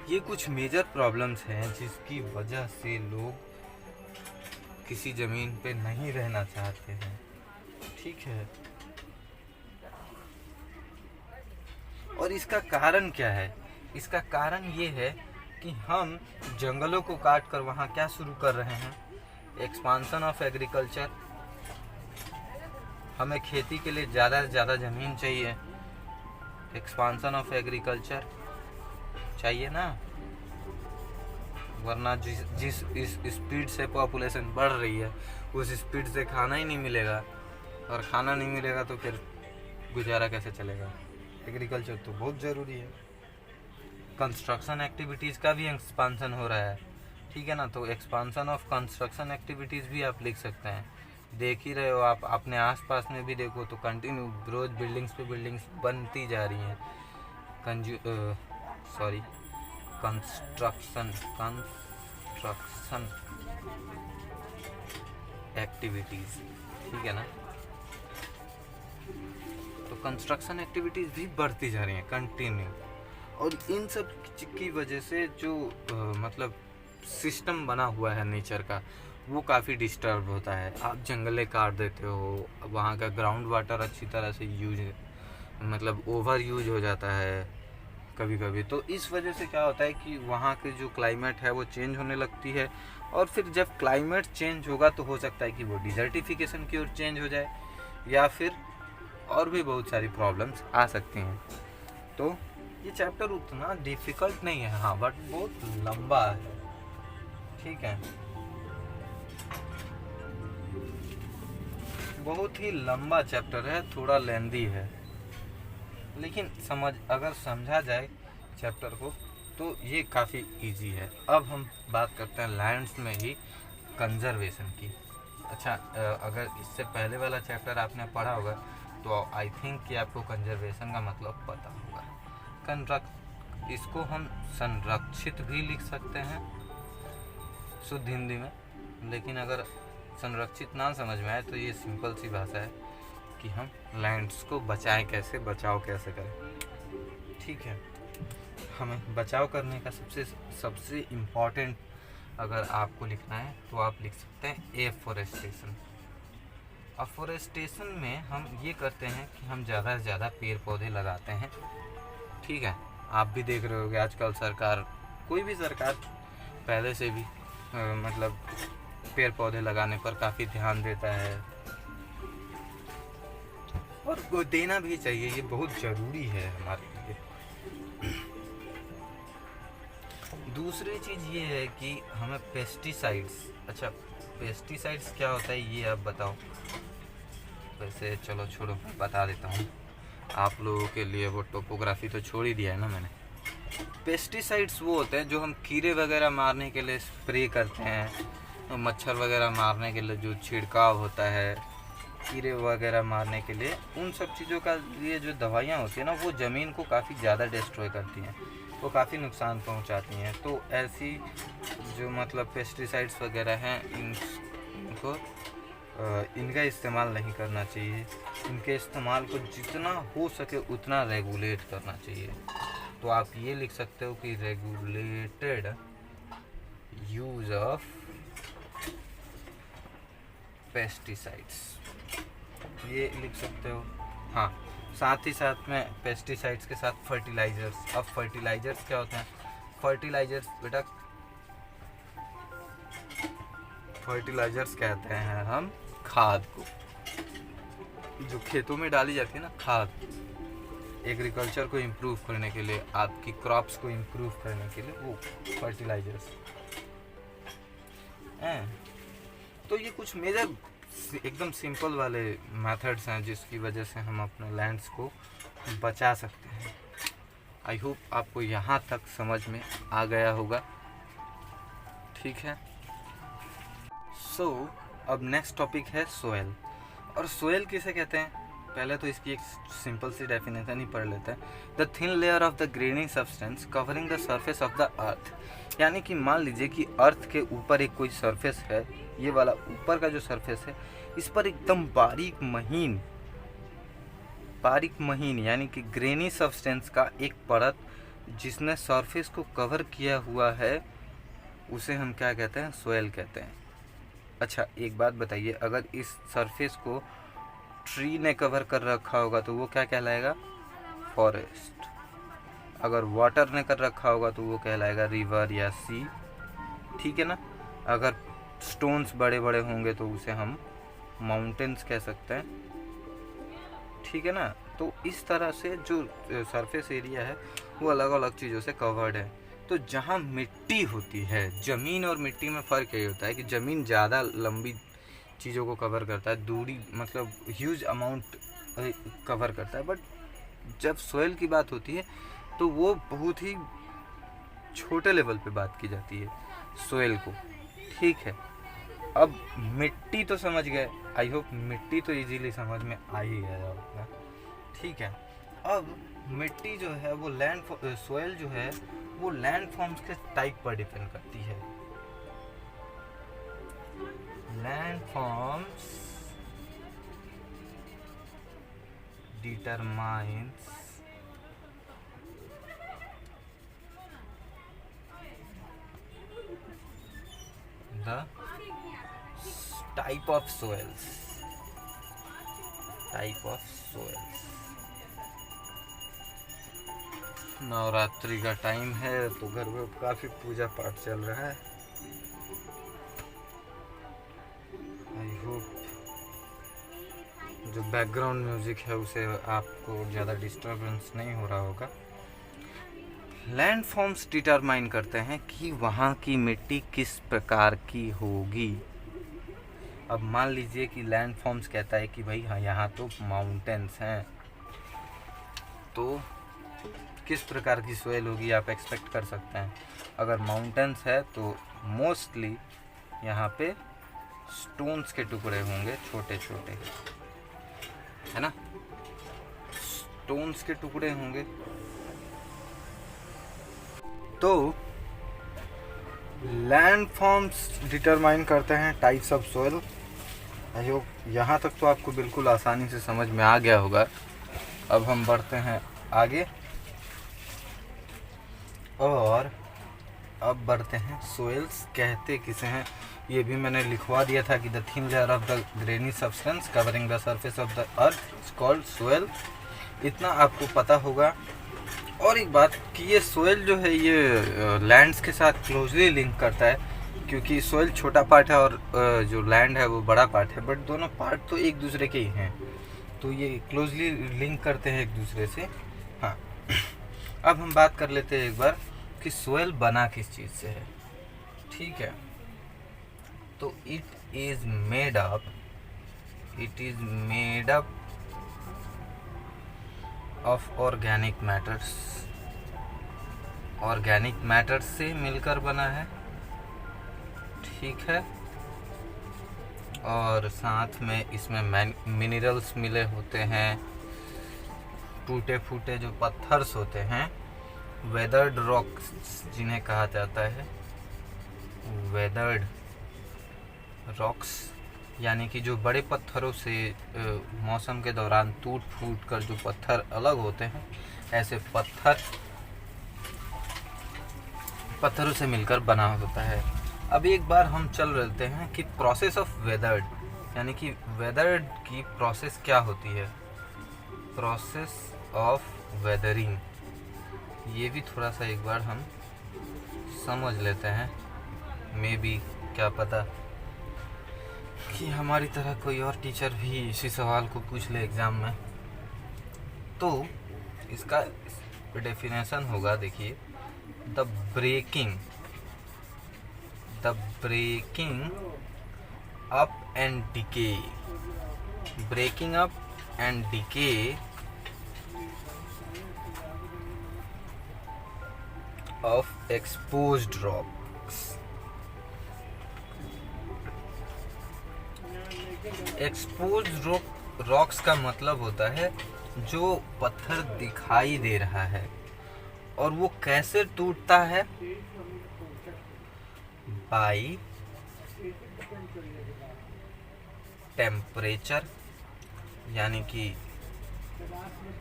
A: ये कुछ मेजर प्रॉब्लम्स हैं जिसकी वजह से लोग किसी ज़मीन पे नहीं रहना चाहते हैं, ठीक है। और इसका कारण क्या है? इसका कारण ये है कि हम जंगलों को काट कर वहाँ क्या शुरू कर रहे हैं, एक्सपांसन ऑफ एग्रीकल्चर। हमें खेती के लिए ज़्यादा से ज़्यादा ज़मीन चाहिए, एक्सपांसन ऑफ एग्रीकल्चर चाहिए ना, वरना जिस इस स्पीड से पॉपुलेशन बढ़ रही है उस स्पीड से खाना ही नहीं मिलेगा, और खाना नहीं मिलेगा तो फिर गुजारा कैसे चलेगा। एग्रीकल्चर तो बहुत ज़रूरी है। कंस्ट्रक्शन एक्टिविटीज़ का भी एक्सपांसन हो रहा है, ठीक है ना, तो एक्सपांसन ऑफ कंस्ट्रक्शन एक्टिविटीज़ भी आप लिख सकते हैं। देख ही रहे हो आप, अपने आसपास में भी देखो तो कंटिन्यू रोज बिल्डिंग्स पे बिल्डिंग्स बनती जा रही हैं, सॉरी कंस्ट्रक्शन एक्टिविटीज़, ठीक है ना। तो कंस्ट्रक्शन एक्टिविटीज़ भी बढ़ती जा रही हैं कंटिन्यू, और इन सब की वजह से जो मतलब सिस्टम बना हुआ है नेचर का, वो काफ़ी डिस्टर्ब होता है। आप जंगलें काट देते हो, वहाँ का ग्राउंड वाटर अच्छी तरह से यूज मतलब ओवर यूज हो जाता है कभी कभी। तो इस वजह से क्या होता है कि वहाँ के जो क्लाइमेट है वो चेंज होने लगती है, और फिर जब क्लाइमेट चेंज होगा तो हो सकता है कि वो डिजर्टिफिकेशन की ओर चेंज हो जाए, या फिर और भी बहुत सारी प्रॉब्लम्स आ सकती हैं। तो ये चैप्टर उतना डिफ़िकल्ट नहीं है, हाँ, बट बहुत लंबा है, ठीक है, बहुत ही लंबा चैप्टर है, थोड़ा लेंदी है, लेकिन अगर समझा जाए चैप्टर को तो ये काफ़ी इजी है। अब हम बात करते हैं लैंड्स में ही कंजर्वेशन की। अच्छा, अगर इससे पहले वाला चैप्टर आपने पढ़ा होगा तो आई थिंक कि आपको कंजर्वेशन का मतलब पता होगा। इसको हम संरक्षित भी लिख सकते हैं शुद्ध हिंदी में, लेकिन अगर संरक्षित ना समझ में आए तो ये सिंपल सी भाषा है कि हम लैंड्स को बचाएं कैसे, बचाव कैसे करें, ठीक है। हमें बचाव करने का सबसे इम्पॉर्टेंट अगर आपको लिखना है तो आप लिख सकते हैं एफॉरेस्टेशन। अफॉरेस्टेशन में हम ये करते हैं कि हम ज़्यादा से ज़्यादा पेड़ पौधे लगाते हैं, ठीक है। आप भी देख रहे होगे आजकल सरकार, कोई भी सरकार पहले से भी मतलब पेड़ पौधे लगाने पर काफ़ी ध्यान देता है, और वो देना भी चाहिए, ये बहुत ज़रूरी है हमारे लिए। दूसरी चीज़ ये है कि हमें पेस्टिसाइड्स, अच्छा पेस्टिसाइड्स क्या होता है ये आप बताओ। वैसे चलो छोड़ो, मैं बता देता हूँ आप लोगों के लिए, वो टोपोग्राफी तो छोड़ ही दिया है ना मैंने। पेस्टिसाइड्स वो होते हैं जो हम कीड़े वगैरह मारने के लिए स्प्रे करते हैं, मच्छर वगैरह मारने के लिए जो छिड़काव होता है, कीड़े वगैरह मारने के लिए, उन सब चीज़ों का लिए जो दवाइयाँ होती हैं ना, वो ज़मीन को काफ़ी ज़्यादा डिस्ट्रॉय करती हैं, वो काफ़ी नुकसान पहुंचाती हैं। तो ऐसी जो मतलब पेस्टिसाइड्स वगैरह हैं, इनको इनका इस्तेमाल नहीं करना चाहिए। इनके इस्तेमाल को जितना हो सके उतना रेगुलेट करना चाहिए। तो आप ये लिख सकते हो कि रेगुलेटेड यूज़ ऑफ पेस्टिसाइड्स, ये लिख सकते हो। हाँ, साथ ही साथ में पेस्टिसाइड्स के साथ फर्टिलाइजर्स। अब फर्टिलाइजर्स क्या होते हैं? फर्टिलाइजर्स बेटा, फर्टिलाइजर्स कहते हैं हम खाद को, जो खेतों में डाली जाती है ना, खाद, एग्रीकल्चर को इम्प्रूव करने के लिए, आपकी क्रॉप्स को इम्प्रूव करने के लिए, वो फर्टिलाइजर्स हैं। तो ये कुछ मेजर एकदम सिंपल वाले मेथड्स हैं जिसकी वजह से हम अपने लैंड्स को बचा सकते हैं। आई होप आपको यहाँ तक समझ में आ गया होगा, ठीक है। सो अब नेक्स्ट टॉपिक है सोयल। और सोयल किसे कहते हैं? पहले तो इसकी एक सिंपल सी डेफिनेशन ही पढ़ लेते हैं। The thin layer of the granny substance covering the surface of the earth. यानी कि मान लीजिए कि अर्थ के ऊपर एक कोई सरफेस है, ये वाला ऊपर का जो सरफेस है, इस पर एकदम बारीक महीन यानी कि ग्रेनी सब्सटेंस का एक परत जिसने सरफेस को कवर किया हुआ है, उसे हम क्या कहते हैं? सोयल कहते हैं। अच्छा एक बात बताइए, अगर इस सरफेस को ट्री ने कवर कर रखा होगा तो वो क्या कहलाएगा? फॉरेस्ट। अगर वाटर ने कर रखा होगा तो वो कहलाएगा रिवर या सी, ठीक है ना। अगर स्टोन्स बड़े बड़े होंगे तो उसे हम माउंटेन्स कह सकते हैं, ठीक है ना। तो इस तरह से जो सरफेस एरिया है वो अलग अलग चीज़ों से कवर्ड है। तो जहाँ मिट्टी होती है, ज़मीन और मिट्टी में फ़र्क यही होता है कि ज़मीन ज़्यादा लंबी चीज़ों को कवर करता है, दूरी मतलब ह्यूज अमाउंट कवर करता है, बट जब सोयल की बात होती है तो वो बहुत ही छोटे लेवल पे बात की जाती है सोयल को, ठीक है। अब मिट्टी तो समझ गए, आई होप मिट्टी तो इजीली समझ में आ ही गया होगा, ठीक है। अब मिट्टी जो है वो सोयल जो है वो लैंड फॉर्म्स के टाइप पर डिपेंड करती है। Land forms determines the type of soils. Navratri का टाइम है तो घर में काफी पूजा पाठ चल रहा है। आई होप जो बैकग्राउंड म्यूजिक है उसे आपको ज़्यादा डिस्टरबेंस नहीं हो रहा होगा। लैंड फॉर्म्स डिटरमाइन करते हैं कि वहाँ की मिट्टी किस प्रकार की होगी। अब मान लीजिए कि लैंड फॉर्म्स कहता है कि भाई हाँ यहाँ तो माउंटेन्स हैं, तो किस प्रकार की सोयल होगी आप एक्सपेक्ट कर सकते हैं। अगर माउंटेन्स है तो मोस्टली यहाँ पे स्टोन्स के टुकड़े होंगे, छोटे छोटे, है ना, स्टोन्स के टुकड़े होंगे। तो लैंड फॉर्म्स डिटरमाइन करते हैं types of soil. I hope यहाँ तक तो आपको बिल्कुल आसानी से समझ में आ गया होगा। अब हम बढ़ते हैं आगे और अब बढ़ते हैं सोयल्स कहते किसे हैं। ये भी मैंने लिखवा दिया था कि the thin layer of the granny substance covering the surface of the earth is called soil. इतना आपको पता होगा। और एक बात कि ये सोयल जो है ये लैंड्स के साथ क्लोजली लिंक करता है, क्योंकि सोयल छोटा पार्ट है और जो लैंड है वो बड़ा पार्ट है, बट दोनों पार्ट तो एक दूसरे के ही हैं, तो ये क्लोजली लिंक करते हैं एक दूसरे से। हाँ, अब हम बात कर लेते हैं एक बार कि सोयल बना किस चीज़ से है। ठीक है, तो it is made up of organic matters से मिलकर बना है। ठीक है, और साथ में इसमें मिनरल्स मिले होते हैं, टूटे फूटे जो पत्थर्स होते हैं, वेदर्ड रॉक्स जिन्हें कहा जाता है, वेदर्ड रॉक्स, यानी कि जो बड़े पत्थरों से मौसम के दौरान टूट फूट कर जो पत्थर अलग होते हैं, ऐसे पत्थरों से मिलकर बना होता है। अब एक बार हम चल रहते हैं कि प्रोसेस ऑफ वेदर्ड, यानी कि वेदर्ड की प्रोसेस क्या होती है। प्रोसेस ऑफ वेदरिंग, ये भी थोड़ा सा एक बार हम समझ लेते हैं। मे बी क्या पता कि हमारी तरह कोई और टीचर भी इसी सवाल को पूछ ले एग्ज़ाम में। तो इसका डेफिनेशन होगा, देखिए, the breaking up and decay, breaking up and decay of exposed rocks. Exposed rocks का मतलब होता है जो पत्थर दिखाई दे रहा है, और वो कैसे टूटता है, बाई टेम्परेचर, यानी कि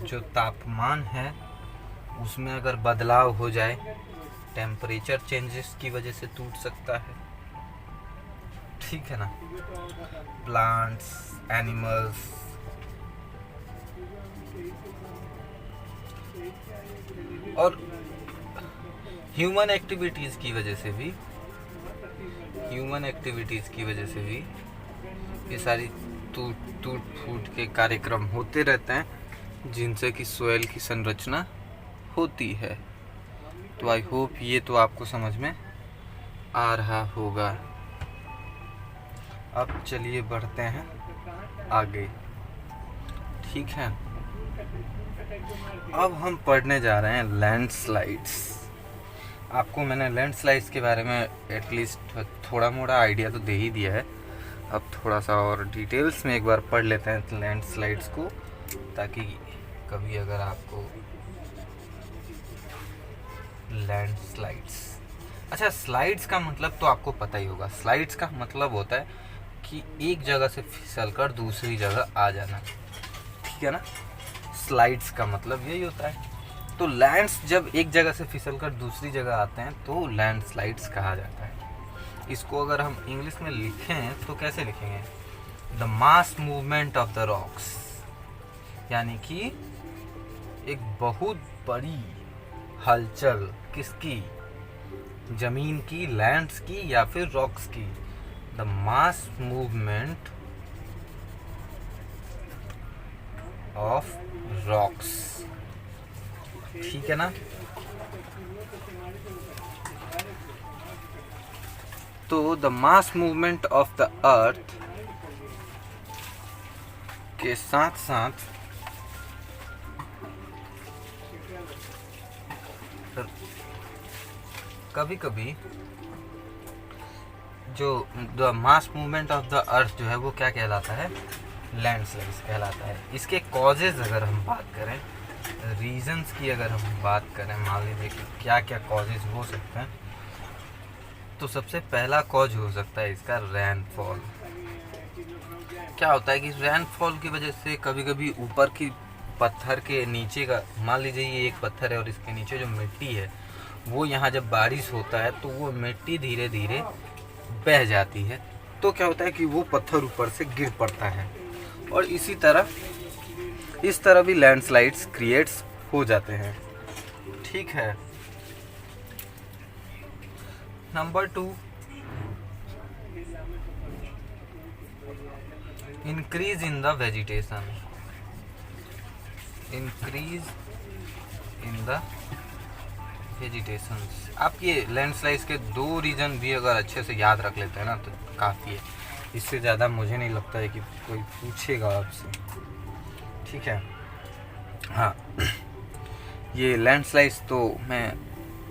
A: जो तापमान है उसमें अगर बदलाव हो जाए, टेम्परेचर चेंजेस की वजह से टूट सकता है। ठीक है ना, प्लांट्स, एनिमल्स, और ह्यूमन एक्टिविटीज़ की वजह से भी ये सारी टूट फूट के कार्यक्रम होते रहते हैं, जिनसे कि सोयल की संरचना होती है। तो आई होप ये तो आपको समझ में आ रहा होगा। अब चलिए बढ़ते हैं आगे। ठीक है, अब हम पढ़ने जा रहे हैं लैंडस्लाइड्स। आपको मैंने लैंडस्लाइड्स के बारे में एटलीस्ट थोड़ा मोड़ा आइडिया तो दे ही दिया है। अब थोड़ा सा और डिटेल्स में एक बार पढ़ लेते हैं लैंडस्लाइड्स को, ताकि कभी अगर आपको लैंडस्लाइड्स। अच्छा, स्लाइड्स का मतलब तो आपको पता ही होगा। स्लाइड्स का मतलब होता है कि एक जगह से फिसलकर दूसरी जगह आ जाना, ठीक है ना। स्लाइड्स का मतलब यही होता है। तो लैंड्स जब एक जगह से फिसलकर दूसरी जगह आते हैं तो लैंडस्लाइड्स कहा जाता है। इसको अगर हम इंग्लिश में लिखें तो कैसे लिखेंगे? The mass movement of the rocks, यानी कि एक बहुत बड़ी हलचल किसकी? जमीन की, लैंड्स की या फिर रॉक्स की। The mass movement of rocks, ठीक है ना। तो the mass movement of the earth के साथ साथ कभी कभी जो the mass movement of the earth जो है वो क्या कहलाता है? लैंडस्लाइड्स कहलाता है। इसके कॉजेज अगर हम बात करें, रीजंस की अगर हम बात करें, मान लीजिए कि क्या क्या कॉजेज हो सकते हैं, तो सबसे पहला कॉज हो सकता है इसका रेनफॉल। क्या होता है कि रेनफॉल की वजह से कभी कभी ऊपर की पत्थर के नीचे का, मान लीजिए ये एक पत्थर है और इसके नीचे जो मिट्टी है वो, यहाँ जब बारिश होता है तो वो मिट्टी धीरे धीरे बह जाती है, तो क्या होता है कि वो पत्थर ऊपर से गिर पड़ता है, और इसी तरह इस तरह भी लैंडस्लाइड्स क्रिएट्स हो जाते हैं, ठीक है। Number 2, increase in the vegetation. Increase in the vegetation. आप ये लैंडस्लाइड्स के 2 रीजन भी अगर अच्छे से याद रख लेते हैं ना तो काफ़ी है। इससे ज़्यादा मुझे नहीं लगता है कि कोई पूछेगा आपसे, ठीक है। हाँ, ये लैंडस्लाइड्स तो मैं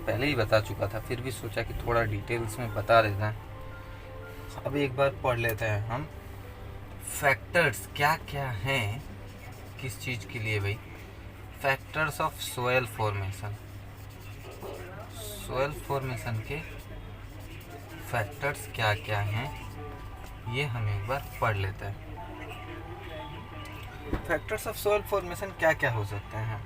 A: पहले ही बता चुका था, फिर भी सोचा कि थोड़ा डिटेल्स में बता देता है। अब एक बार पढ़ लेते हैं हम फैक्टर्स क्या क्या हैं किस चीज़ के लिए भाई। Factors of soil formation. Soil formation के फैक्टर्स क्या क्या हैं ये हम एक बार पढ़ लेते हैं। फैक्टर्स ऑफ सोयल फॉर्मेशन क्या क्या हो सकते हैं?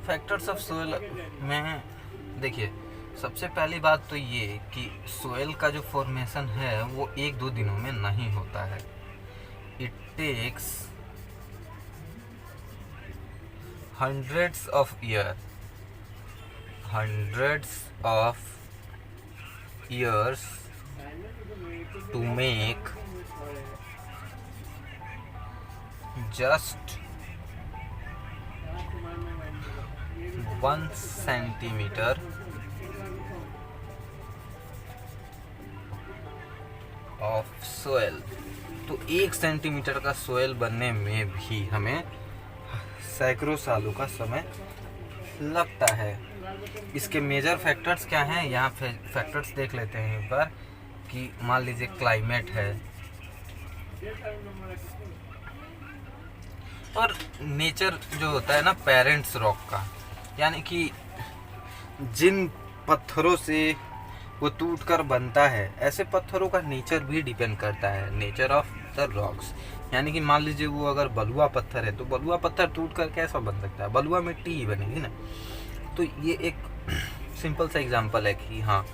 A: फैक्टर्स ऑफ सोयल में देखिए, सबसे पहली बात तो ये कि सोयल का जो फॉर्मेशन है वो 1-2 दिनों में नहीं होता है। It takes hundreds of years to make just 1 centimeter of soil। तो 1 सेंटीमीटर का सोयल बनने में भी हमें सैकड़ों सालों का समय लगता है। इसके मेजर फैक्टर्स क्या हैं, यहाँ फैक्टर्स देख लेते हैं एक बार। कि मान लीजिए क्लाइमेट है और नेचर जो होता है ना पेरेंट्स रॉक का, यानी कि जिन पत्थरों से वो टूटकर बनता है, ऐसे पत्थरों का नेचर भी डिपेंड करता है, नेचर ऑफ द रॉक्स। यानी कि मान लीजिए वो अगर बलुआ पत्थर है तो बलुआ पत्थर टूटकर कैसा बन सकता है? बलुआ मिट्टी ही बनेगी ना। तो ये एक सिंपल सा एग्जांपल है कि हाँ,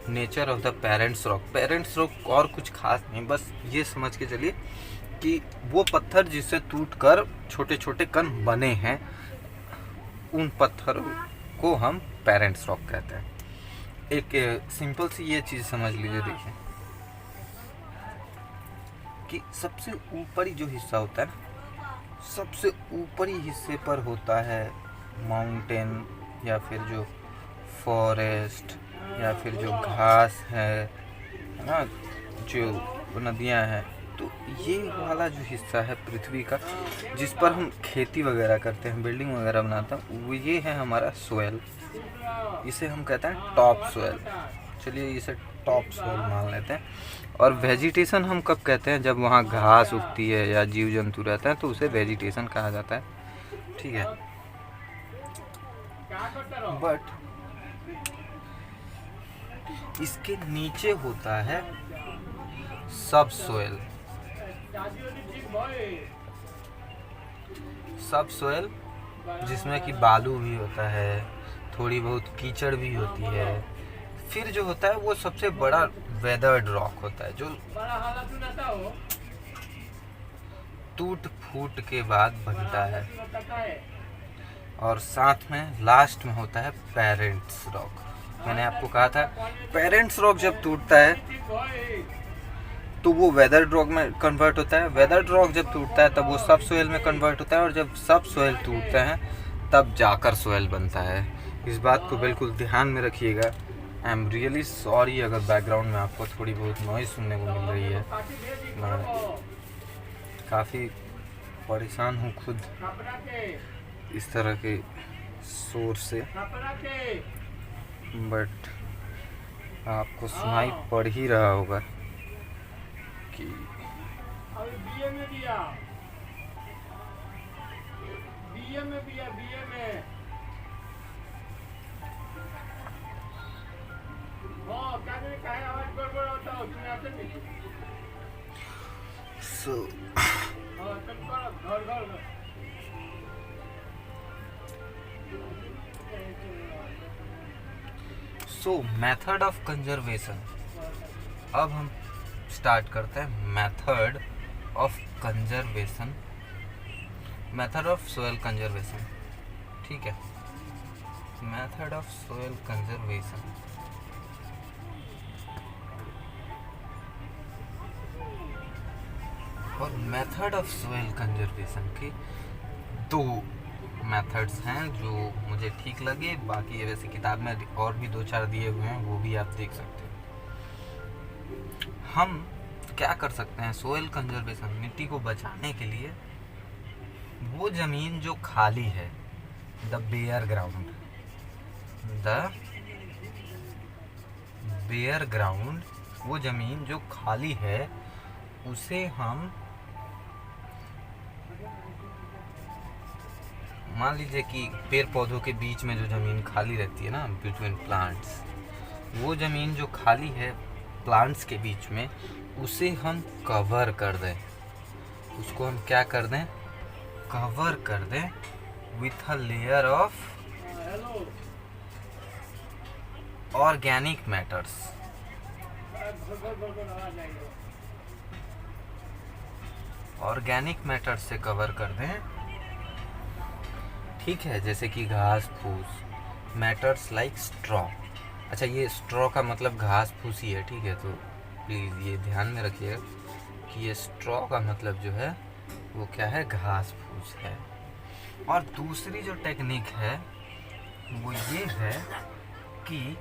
A: nature of the parents rock. Parents rock और कुछ खास नहीं, बस ये समझ के चलिए कि वो पत्थर जिससे टूटकर छोटे छोटे कण बने हैं, उन पत्थरों को हम पेरेंट्स रॉक कहते हैं। एक सिंपल सी ये चीज़ समझ लीजिए, देखिए कि सबसे ऊपरी जो हिस्सा होता है ना, सबसे ऊपरी हिस्से पर होता है माउंटेन या फिर जो फॉरेस्ट या फिर जो घास है ना, जो नदियां हैं। तो ये वाला जो हिस्सा है पृथ्वी का जिस पर हम खेती वगैरह करते हैं, बिल्डिंग वगैरह बनाते हैं, वो ये है हमारा सोयल। इसे हम कहते हैं टॉप सोयल। चलिए इसे टॉप सोयल मान लेते हैं। और वेजिटेशन हम कब कहते हैं? जब वहाँ घास उगती है या जीव जंतु रहता है तो उसे वेजिटेशन कहा जाता है, ठीक है। बट इसके नीचे होता है सब सोयल। सब सोयल जिसमें कि बालू भी होता है, थोड़ी बहुत कीचड़ भी होती है। फिर जो होता है वो सबसे बड़ा वेदर्ड रॉक होता है, जो टूट फूट के बाद बनता है। और साथ में लास्ट में होता है पेरेंट्स रॉक। मैंने आपको कहा था पेरेंट्स रॉक जब टूटता है तो वो वेदर्ड रॉक में कन्वर्ट होता है। वेदर्ड रॉक जब टूटता है तब वो सब सोयल में कन्वर्ट होता है, और जब सब सोयल टूटते हैं तब जाकर सोयल बनता है। इस बात को बिल्कुल ध्यान में रखिएगा। आई एम रियली सॉरी अगर बैकग्राउंड में आपको थोड़ी बहुत नॉइज़ सुनने को मिल रही है। मैं काफ़ी परेशान हूँ खुद इस तरह के शोर से, बट आपको सुनाई पड़ ही रहा होगा कि सो मेथड ऑफ कंजर्वेशन। अब हम स्टार्ट करते हैं method of conservation, method of soil conservation, ठीक है। Method of soil conservation. और मेथड ऑफ सोयल कंजर्वेशन के दो मेथड्स हैं जो मुझे ठीक लगे। बाकी ये वैसे किताब में और भी 2-4 दिए हुए हैं, वो भी आप देख सकते हैं। हम क्या कर सकते हैं सोयल कंजर्वेशन, मिट्टी को बचाने के लिए? वो ज़मीन जो खाली है, द बेयर ग्राउंड, वो ज़मीन जो खाली है उसे हम, मान लीजिए कि पेड़ पौधों के बीच में जो ज़मीन खाली रहती है ना, बिटवीन प्लांट्स, वो ज़मीन जो खाली है प्लांट्स के बीच में, उसे हम कवर कर दें। उसको हम क्या कर दें? कवर कर दें with a layer of organic matters. Organic matter से कवर कर दें, ठीक है। जैसे कि घास फूस, मैटर्स लाइक स्ट्रॉ। अच्छा, ये स्ट्रॉ का मतलब घास फूस ही है, ठीक है। तो प्लीज़ ये ध्यान में रखिएगा कि ये स्ट्रॉ का मतलब जो है वो क्या है? घास फूस है। और दूसरी जो टेक्निक है वो ये है कि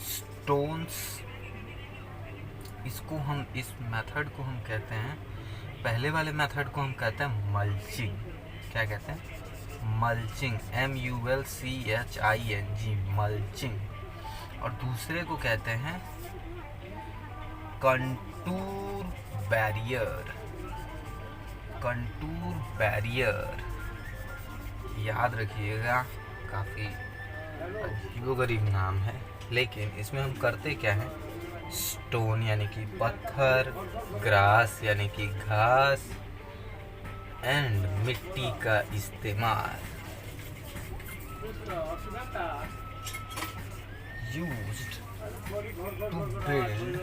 A: स्टोन्स, इसको हम, इस मेथड को हम कहते हैं, पहले वाले मेथड को हम कहते हैं मल्चिंग। क्या कहते हैं? Mulching, MULCHING, mulching. और दूसरे को कहते हैं कंटूर बैरियर। कंटूर बैरियर, याद रखिएगा, काफ़ी अजीबोगरीब नाम है, लेकिन इसमें हम करते क्या है? स्टोन यानी कि पत्थर, ग्रास यानी कि घास, एंड मिट्टी का इस्तेमाल used to build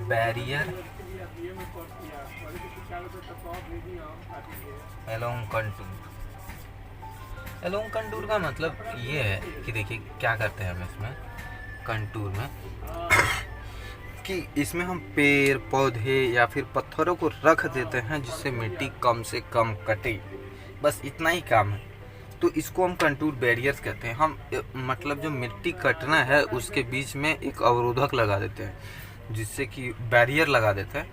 A: barrier along contour। along contour का मतलब ये है कि देखिए क्या करते हैं हम इसमें कंटूर में, कि इसमें हम पेड़ पौधे या फिर पत्थरों को रख देते हैं जिससे मिट्टी कम से कम कटे। बस इतना ही काम है। तो इसको हम कंटूर बैरियर्स कहते हैं। हम मतलब जो मिट्टी कटना है उसके बीच में एक अवरोधक लगा देते हैं, जिससे कि बैरियर लगा देते हैं,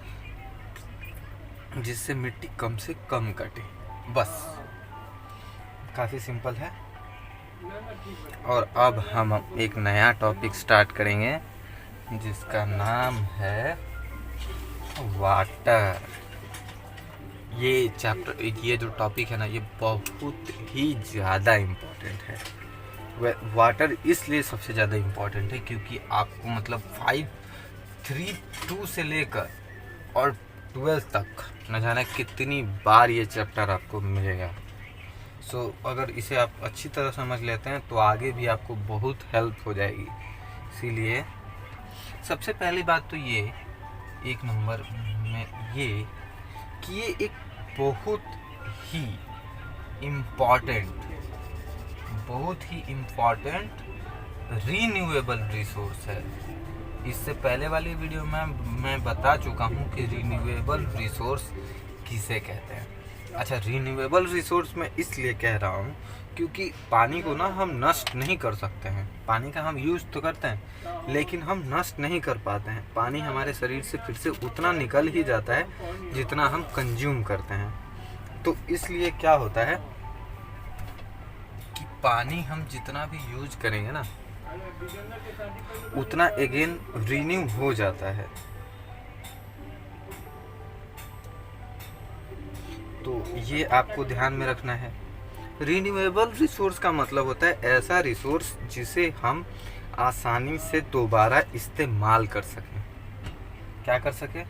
A: जिससे मिट्टी कम से कम कटे। बस, काफ़ी सिंपल है। और अब हम एक नया टॉपिक स्टार्ट करेंगे जिसका नाम है वाटर। ये चैप्टर, ये जो टॉपिक है ना, ये बहुत ही ज़्यादा इम्पोर्टेंट है। वाटर इसलिए सबसे ज़्यादा इम्पोर्टेंट है क्योंकि आपको मतलब 532 से लेकर और 12 तक न जाने कितनी बार ये चैप्टर आपको मिलेगा। अगर इसे आप अच्छी तरह समझ लेते हैं तो आगे भी आपको बहुत हेल्प हो जाएगी। इसीलिए सबसे पहली बात तो ये, एक नंबर में ये कि ये एक बहुत ही इम्पॉर्टेंट रीन्यूएबल रिसोर्स है। इससे पहले वाली वीडियो में मैं बता चुका हूँ कि रीन्यूएबल रिसोर्स किसे कहते हैं। अच्छा, रीन्यूएबल रिसोर्स मैं इसलिए कह रहा हूँ क्योंकि पानी को ना हम नष्ट नहीं कर सकते हैं। पानी का हम यूज़ तो करते हैं लेकिन हम नष्ट नहीं कर पाते हैं। पानी हमारे शरीर से फिर से उतना निकल ही जाता है जितना हम कंज्यूम करते हैं। तो इसलिए क्या होता है कि पानी हम जितना भी यूज करेंगे ना उतना अगेन रीन्यू हो जाता है। तो ये आपको ध्यान में रखना है। रीन्यूएबल रिसोर्स का मतलब होता है ऐसा रिसोर्स जिसे हम आसानी से दोबारा इस्तेमाल कर सकें। क्या कर सके?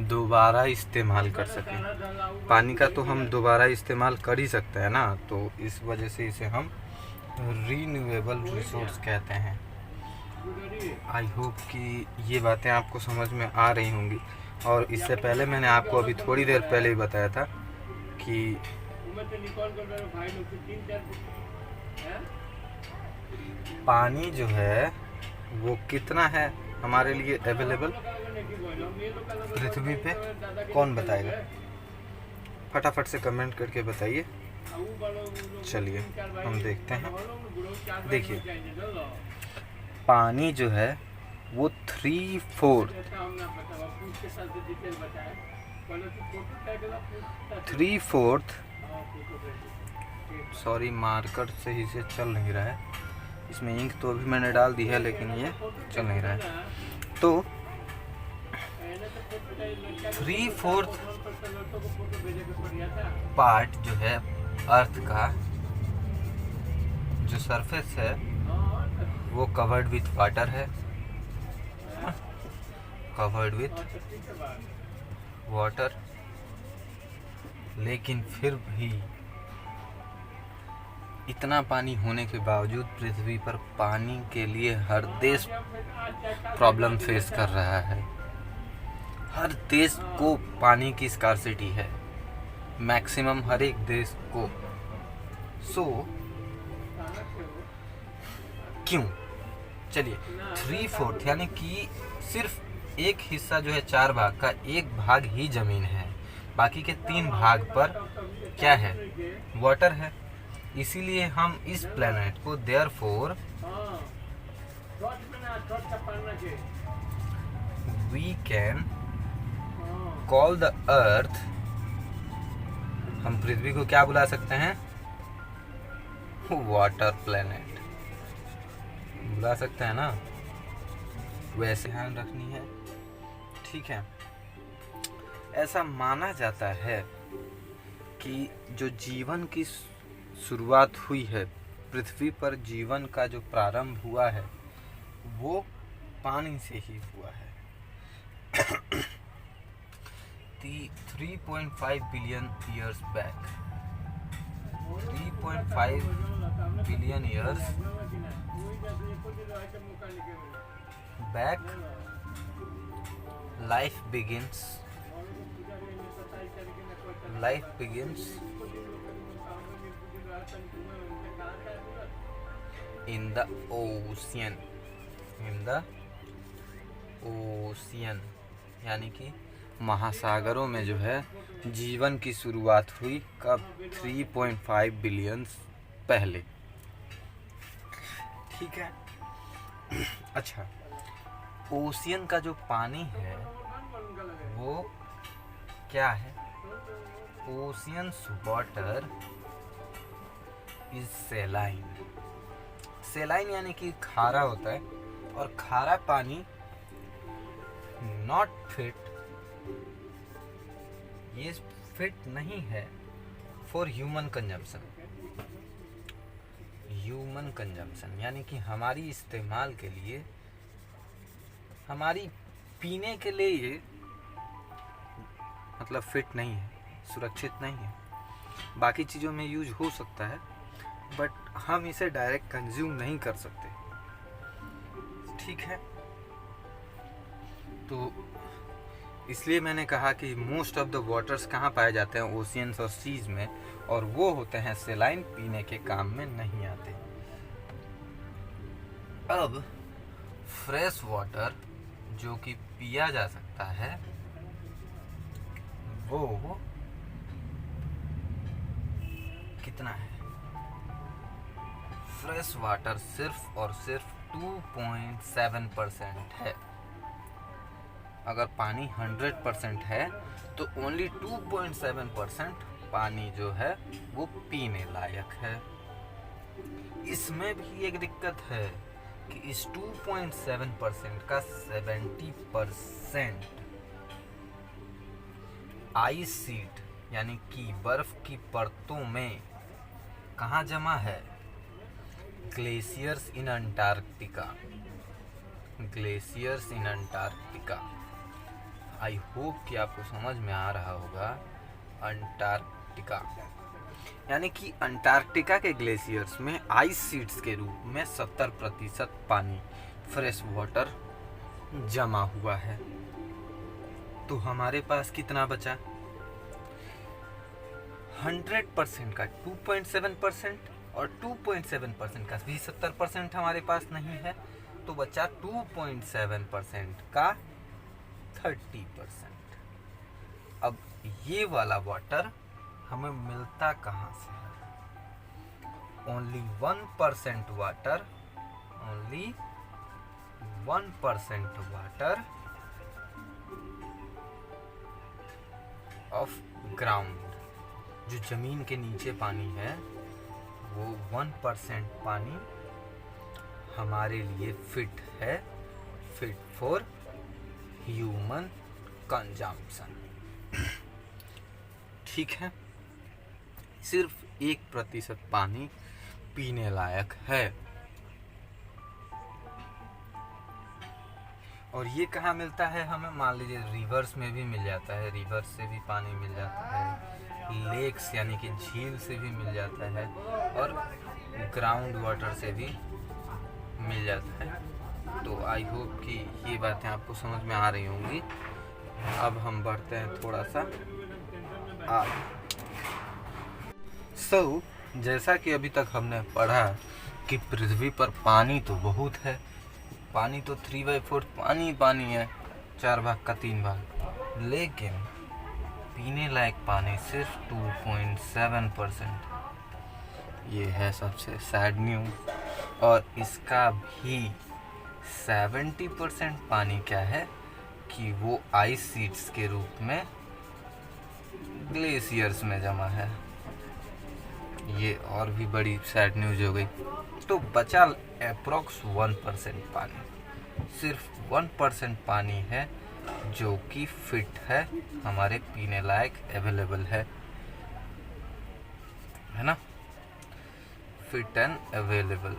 A: दोबारा इस्तेमाल कर सकें। पानी का तो हम दोबारा इस्तेमाल कर ही सकते हैं ना, तो इस वजह से इसे हम रीन्यूएबल रिसोर्स कहते हैं। आई होप कि ये बातें आपको समझ में आ रही होंगी। और इससे पहले मैंने आपको अभी थोड़ी देर पहले ही बताया था कि पानी जो है वो कितना है हमारे लिए अवेलेबल पृथ्वी पे, कौन बताएगा? फटाफट से कमेंट करके बताइए। चलिए हम देखते हैं। देखिए, पानी जो है वो 3/4 सॉरी, मार्कर सही से चल नहीं रहा है। इसमें इंक तो अभी मैंने डाल दी है लेकिन ये चल नहीं रहा है। तो 3/4 पार्ट जो है अर्थ का जो सरफेस है वो कवर्ड विथ वाटर है, कवर्ड विथ वाटर। लेकिन फिर भी इतना पानी होने के बावजूद पृथ्वी पर पानी के लिए हर देश प्रॉब्लम फेस कर रहा है। हर देश को पानी की स्कार्सिटी है, मैक्सिमम हर एक देश को। क्यों? चलिए, 3/4 यानी कि सिर्फ एक हिस्सा जो है 4 भाग का 1 भाग ही जमीन है, बाकी के 3 भाग पर क्या है? वाटर है। इसीलिए हम इस प्लेनेट को therefore we can call the earth, हम पृथ्वी को क्या बुला सकते हैं? वाटर प्लेनेट बुला सकते हैं ना। वैसे ध्यान रखनी है, ठीक है। ऐसा माना जाता है कि जो जीवन की शुरुआत हुई है, पृथ्वी पर जीवन का जो प्रारंभ हुआ है वो पानी से ही हुआ है। 3.5 billion years back, 3.5 billion years back life begins in the ocean, यानी कि महासागरों में जो है जीवन की शुरुआत हुई। कब? 3.5 बिलियन पहले, ठीक है। अच्छा, ओशियन का जो पानी है वो क्या है? ओशियंस वाटर इज सैलाइन, सेलाइन यानी कि खारा होता है, और खारा पानी नॉट फिट, ये फिट नहीं है for human consumption. Human consumption यानी कि हमारी इस्तेमाल के लिए, हमारी पीने के लिए ये मतलब फिट नहीं है, सुरक्षित नहीं है। बाकी चीज़ों में यूज हो सकता है, बट हम इसे डायरेक्ट कंज्यूम नहीं कर सकते। ठीक है, तो इसलिए मैंने कहा कि मोस्ट ऑफ द वाटर्स कहाँ पाए जाते हैं, ओशियंस और सीज में, और वो होते हैं सेलाइन, पीने के काम में नहीं आते। अब फ्रेश वाटर जो कि पिया जा सकता है, वो कितना है? फ्रेश वाटर सिर्फ और सिर्फ 2.7% है। अगर पानी 100% है तो ओनली 2.7% पानी जो है वो पीने लायक है। इसमें भी एक दिक्कत है कि इस 2.7% का 70% आइस शीट यानी कि बर्फ की परतों में कहाँ जमा है? Glaciers in Antarctica. Glaciers in Antarctica. I hope कि आपको समझ में आ रहा होगा। अंटार्कटिका यानी कि अंटार्कटिका के ग्लेशियर्स में आइस शीट्स के रूप में 70% पानी, फ्रेश वाटर जमा हुआ है। तो हमारे पास कितना बचा? 100% का 2.7% और 2.7% का भी 70% हमारे पास नहीं है, तो बचा 2.7% का 30%। अब ये वाला वाटर हमें मिलता कहाँ से है? Only 1% water, only 1% water of ground, जो जमीन के नीचे पानी है, वो 1% पानी हमारे लिए फिट है, फिट फॉर ह्यूमन कंजम्पशन। ठीक है, सिर्फ 1% पानी पीने लायक है। और ये कहाँ मिलता है हमें? मान लीजिए रिवर्स में भी मिल जाता है, रिवर्स से भी पानी मिल जाता है, लेक्स यानी कि झील से भी मिल जाता है, और ग्राउंड वाटर से भी मिल जाता है। तो आई होप कि ये बातें आपको समझ में आ रही होंगी। अब हम बढ़ते हैं थोड़ा सा आगे। जैसा कि अभी तक हमने पढ़ा कि पृथ्वी पर पानी तो बहुत है, पानी तो 3/4 पानी है, 4 भाग का 3 भाग, लेकिन पीने लायक पानी सिर्फ 2.7%। ये है सबसे सैड न्यूज़। और इसका भी 70% पानी क्या है कि वो आइस शीट्स के रूप में ग्लेशियर्स में जमा है। ये और भी बड़ी सैड न्यूज़ हो गई। तो बचा अप्रॉक्स 1% पानी, सिर्फ 1% पानी है जो कि फिट है, हमारे पीने लायक अवेलेबल है ना? Fit and available.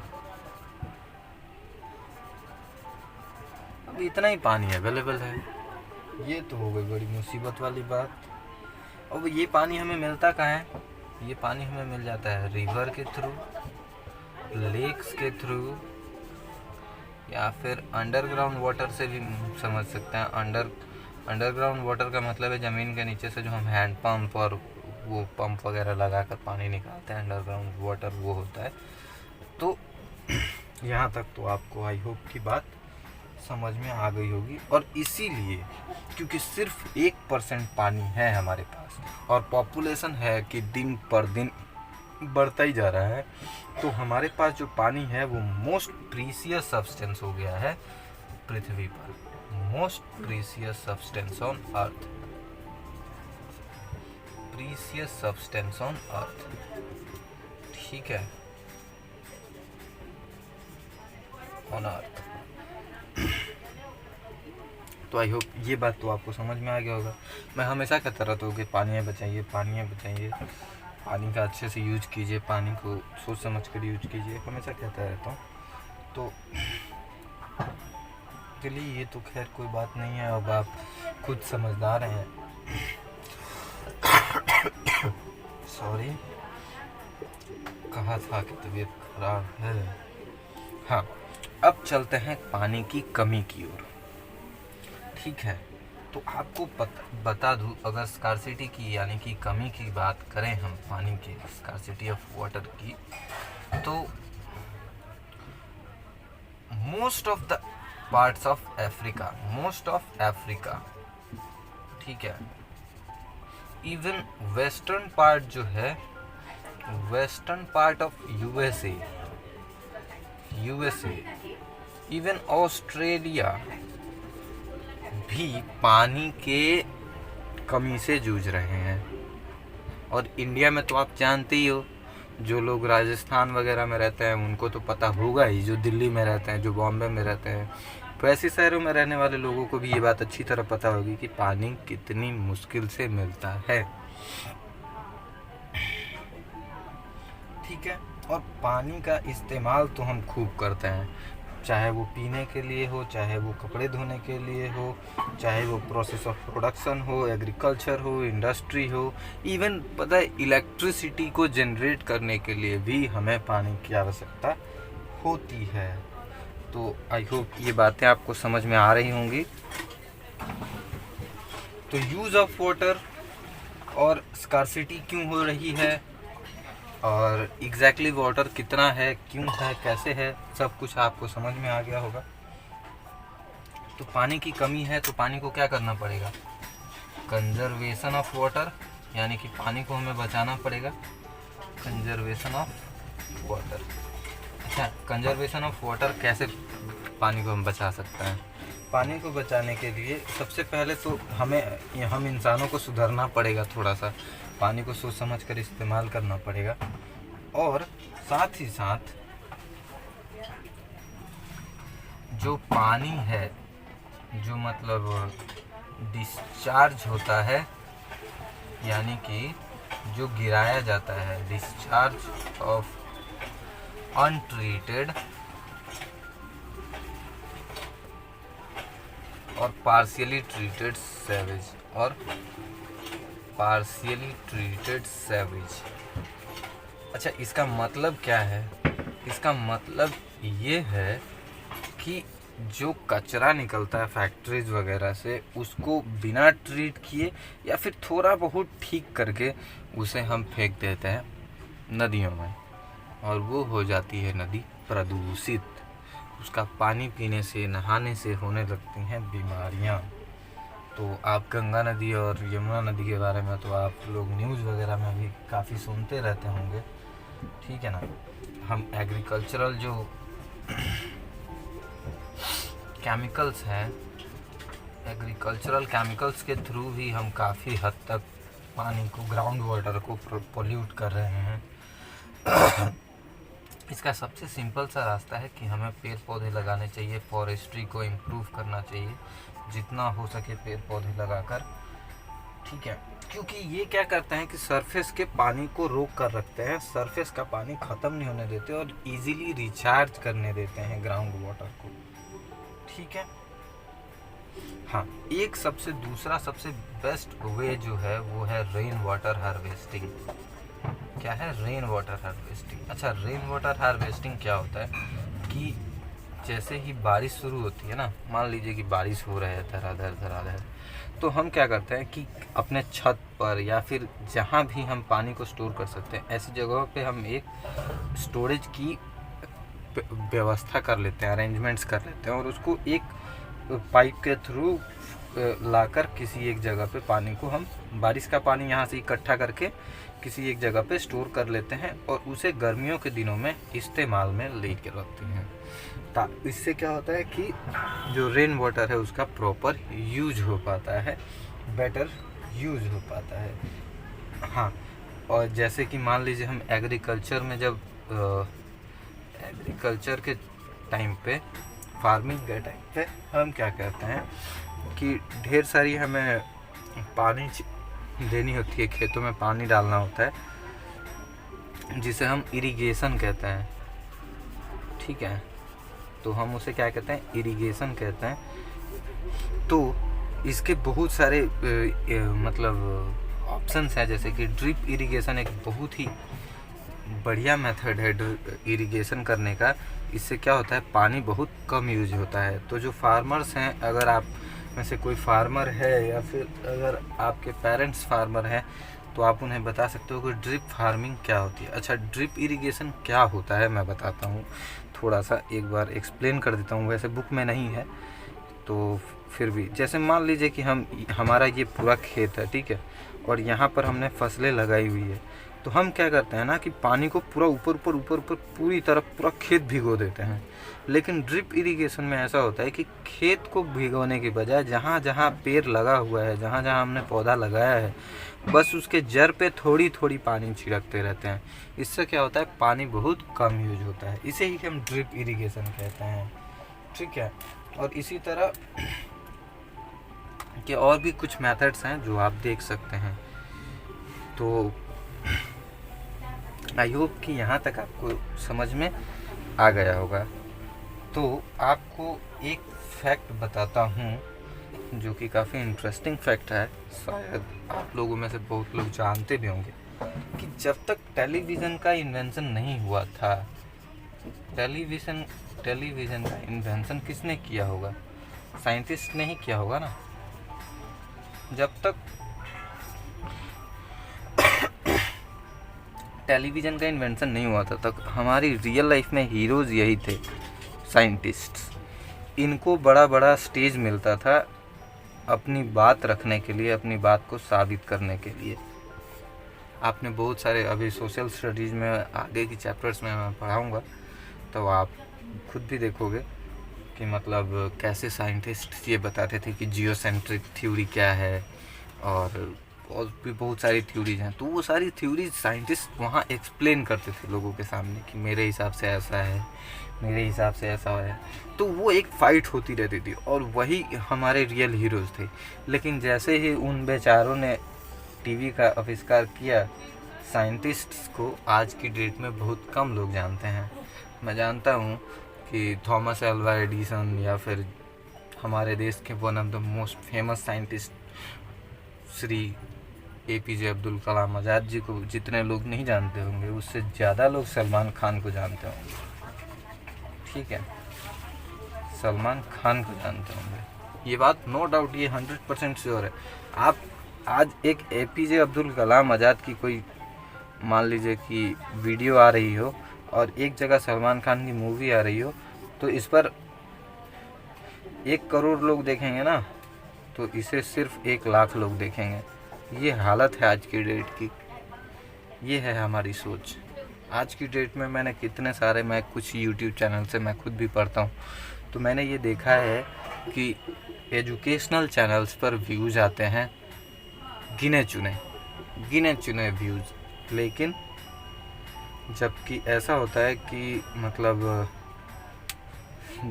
A: अब इतना ही पानी अवेलेबल है, ये तो हो गई बड़ी मुसीबत वाली बात। अब ये पानी हमें मिलता कहाँ है? ये पानी हमें मिल जाता है रिवर के थ्रू, लेक्स के थ्रू, या फिर अंडरग्राउंड वाटर से भी समझ सकते हैं। अंडरग्राउंड वाटर का मतलब है ज़मीन के नीचे से जो हम हैंड पंप और वो पंप वगैरह लगाकर पानी निकालते हैं, अंडरग्राउंड वाटर वो होता है। तो यहाँ तक तो आपको आई होप की बात समझ में आ गई होगी। और इसीलिए क्योंकि सिर्फ 1% पानी है हमारे पास, और पॉपुलेशन है कि दिन पर दिन बढ़ता ही जा रहा है, तो हमारे पास जो पानी है वो मोस्ट प्रीशियस सब्सटेंस हो गया है पृथ्वी पर, most precious substance on earth, precious substance on earth. ठीक है, ऑन अर्थ। तो आई होप ये बात तो आपको समझ में आ गया होगा। मैं हमेशा कहता रहता हूँ कि पानी बचाइए, पानी बचाइए, पानी का अच्छे से यूज कीजिए, पानी को सोच समझ कर यूज कीजिए, हमेशा कहता रहता हूँ। तो चलिए, ये तो खैर कोई बात नहीं है, अब आप खुद समझदार हैं। सॉरी, कहा था कि तबीयत खराब है। हाँ, अब चलते हैं पानी की कमी की ओर। ठीक है, तो आपको बता दूं, अगर स्कार्सिटी की यानी कि कमी की बात करें हम, पानी की स्कार्सिटी ऑफ वाटर की, तो most of the parts of Africa, ठीक है, इवन वेस्टर्न पार्ट जो है, western part of USA, even Australia भी पानी के कमी से जूझ रहे हैं। और इंडिया में तो आप जानते ही हो, जो लोग राजस्थान वगैरह में रहते हैं उनको तो पता होगा ही, जो दिल्ली में रहते हैं, जो बॉम्बे में रहते हैं, तो ऐसे शहरों में रहने वाले लोगों को भी ये बात अच्छी तरह पता होगी कि पानी कितनी मुश्किल से मिलता है। ठीक है, और पानी का इस्तेमाल तो हम खूब करते हैं, चाहे वो पीने के लिए हो, चाहे वो कपड़े धोने के लिए हो, चाहे वो प्रोसेस ऑफ प्रोडक्शन हो, एग्रीकल्चर हो, इंडस्ट्री हो, इवन पता है इलेक्ट्रिसिटी को जनरेट करने के लिए भी हमें पानी की आवश्यकता होती है। तो आई होप ये बातें आपको समझ में आ रही होंगी। तो यूज़ ऑफ वाटर और स्कार्सिटी क्यों हो रही है, और एग्जैक्टली वाटर कितना है, क्यों है, कैसे है, सब कुछ आपको समझ में आ गया होगा। तो पानी की कमी है तो पानी को क्या करना पड़ेगा, कंजर्वेशन ऑफ वाटर, यानी कि पानी को हमें बचाना पड़ेगा, कंजर्वेशन ऑफ वाटर। अच्छा, कंजर्वेशन ऑफ वाटर कैसे पानी को हम बचा सकते हैं? पानी को बचाने के लिए सबसे पहले तो हम इंसानों को सुधरना पड़ेगा, थोड़ा सा पानी को सोच समझ कर इस्तेमाल करना पड़ेगा। और साथ ही साथ जो पानी है, जो मतलब डिस्चार्ज होता है, यानी कि जो गिराया जाता है, डिस्चार्ज ऑफ अनट्रीटेड और पार्शियली ट्रीटेड सेवेज। अच्छा, इसका मतलब क्या है? इसका मतलब ये है कि जो कचरा निकलता है फैक्ट्रीज वगैरह से, उसको बिना ट्रीट किए या फिर थोड़ा बहुत ठीक करके उसे हम फेंक देते हैं नदियों में, और वो हो जाती है नदी प्रदूषित। उसका पानी पीने से, नहाने से होने लगती हैं बीमारियां। तो आप गंगा नदी और यमुना नदी के बारे में तो आप लोग न्यूज़ वगैरह में भी काफ़ी सुनते रहते होंगे, ठीक है ना। हम एग्रीकल्चरल जो केमिकल्स हैं, एग्रीकल्चरल केमिकल्स के थ्रू भी हम काफ़ी हद तक पानी को, ग्राउंड वाटर को पोल्यूट कर रहे हैं। इसका सबसे सिंपल सा रास्ता है कि हमें पेड़ पौधे लगाने चाहिए, फॉरेस्ट्री को इम्प्रूव करना चाहिए, जितना हो सके पेड़ पौधे लगाकर, ठीक है। क्योंकि ये क्या करते हैं कि सरफेस के पानी को रोक कर रखते हैं, सरफेस का पानी ख़त्म नहीं होने देते और इजीली रिचार्ज करने देते हैं ग्राउंड वाटर को, ठीक है। हाँ, एक दूसरा सबसे बेस्ट वे जो है वो है रेन वाटर हार्वेस्टिंग। क्या है रेन वाटर हार्वेस्टिंग? अच्छा, रेन वाटर हार्वेस्टिंग क्या होता है कि जैसे ही बारिश शुरू होती है ना, मान लीजिए कि बारिश हो रहा है धराधर, तो हम क्या करते हैं कि अपने छत पर या फिर जहाँ भी हम पानी को स्टोर कर सकते हैं, ऐसी जगहों पे हम एक स्टोरेज की व्यवस्था कर लेते हैं, अरेंजमेंट्स कर लेते हैं, और उसको एक पाइप के थ्रू लाकर किसी एक जगह पे पानी को हम, बारिश का पानी यहाँ से इकट्ठा करके किसी एक जगह पे स्टोर कर लेते हैं और उसे गर्मियों के दिनों में इस्तेमाल में लेके रखते हैं। इससे क्या होता है कि जो रेन वाटर है उसका प्रॉपर यूज हो पाता है, बेटर यूज हो पाता है। हाँ, और जैसे कि मान लीजिए हम एग्रीकल्चर में जब एग्रीकल्चर के टाइम पे, फार्मिंग के टाइम पे हम क्या करते हैं कि ढेर सारी हमें पानी देनी होती है, खेतों में पानी डालना होता है जिसे हम इरिगेशन कहते हैं, ठीक है। तो हम उसे क्या कहते हैं, इरिगेशन कहते हैं। तो इसके बहुत सारे मतलब ऑप्शंस हैं, जैसे कि ड्रिप इरिगेशन एक बहुत ही बढ़िया मेथड है इरिगेशन करने का। इससे क्या होता है, पानी बहुत कम यूज होता है। तो जो फार्मर्स हैं, अगर आप में से कोई फार्मर है या फिर अगर आपके पेरेंट्स फार्मर हैं, तो आप उन्हें बता सकते हो कि ड्रिप फार्मिंग क्या होती है। अच्छा, ड्रिप इरिगेशन क्या होता है मैं बताता हूँ, थोड़ा सा एक बार एक्सप्लेन कर देता हूँ। वैसे बुक में नहीं है तो फिर भी, जैसे मान लीजिए कि हमारा ये पूरा खेत है, ठीक है, और यहाँ पर हमने फसलें लगाई हुई है। तो हम क्या करते हैं ना कि पानी को पूरा ऊपर पूरी तरफ पूरा खेत भिगो देते हैं। लेकिन ड्रिप इरिगेशन में ऐसा होता है कि खेत को भिगोने के बजाय जहाँ जहाँ पेड़ लगा हुआ है, जहाँ जहाँ हमने पौधा लगाया है, बस उसके जड़ पे थोड़ी थोड़ी पानी छिड़कते रहते हैं। इससे क्या होता है, पानी बहुत कम यूज होता है। इसे ही हम ड्रिप इरिगेशन कहते हैं, ठीक है। और इसी तरह के और भी कुछ मेथड्स हैं जो आप देख सकते हैं। तो आई होप कि यहाँ तक आपको समझ में आ गया होगा। तो आपको एक फैक्ट बताता हूँ जो कि काफ़ी इंटरेस्टिंग फैक्ट है, शायद आप लोगों में से बहुत लोग जानते भी होंगे कि जब तक टेलीविज़न का इन्वेंशन नहीं हुआ था, टेलीविज़न का इन्वेंशन किसने किया होगा, साइंटिस्ट ने ही किया होगा ना। जब तक टेलीविज़न का इन्वेंशन नहीं हुआ था तक हमारी रियल लाइफ में हीरोज़ यही थे, साइंटिस्ट्स। इनको बड़ा बड़ा स्टेज मिलता था अपनी बात रखने के लिए, अपनी बात को साबित करने के लिए। आपने बहुत सारे, अभी सोशल स्टडीज़ में आगे की चैप्टर्स में मैं पढ़ाऊँगा, तो आप खुद भी देखोगे कि मतलब कैसे साइंटिस्ट ये बताते थे कि जियोसेंट्रिक थ्योरी क्या है, और भी बहुत सारी थ्योरीज हैं। तो वो सारी थ्योरीज साइंटिस्ट वहाँ एक्सप्लेन करते थे लोगों के सामने कि मेरे हिसाब से ऐसा है, मेरे हिसाब से ऐसा है। तो वो एक फ़ाइट होती रहती थी, और वही हमारे रियल हीरोज़ थे। लेकिन जैसे ही उन बेचारों ने टीवी का आविष्कार किया, साइंटिस्ट्स को आज की डेट में बहुत कम लोग जानते हैं। मैं जानता हूँ कि थॉमस एल्वा एडिसन या फिर हमारे देश के one of the most famous scientist Shri APJ Abdul Kalam Azad ji को जितने लोग नहीं जानते होंगे, उससे ज़्यादा लोग सलमान खान को जानते होंगे, ठीक है। सलमान खान को जानते होंगे, ये बात नो डाउट, ये 100% श्योर है। आप आज एक APJ अब्दुल कलाम आज़ाद की कोई मान लीजिए कि वीडियो आ रही हो और एक जगह सलमान खान की मूवी आ रही हो, तो इस पर 1 करोड़ लोग देखेंगे ना, तो इसे सिर्फ 1 लाख लोग देखेंगे। ये हालत है आज की डेट की, ये है हमारी सोच। आज की डेट में मैंने कितने सारे, मैं कुछ YouTube चैनल से मैं खुद भी पढ़ता हूँ, तो मैंने ये देखा है कि एजुकेशनल चैनल्स पर व्यूज़ आते हैं गिने चुने व्यूज़। लेकिन जबकि ऐसा होता है कि मतलब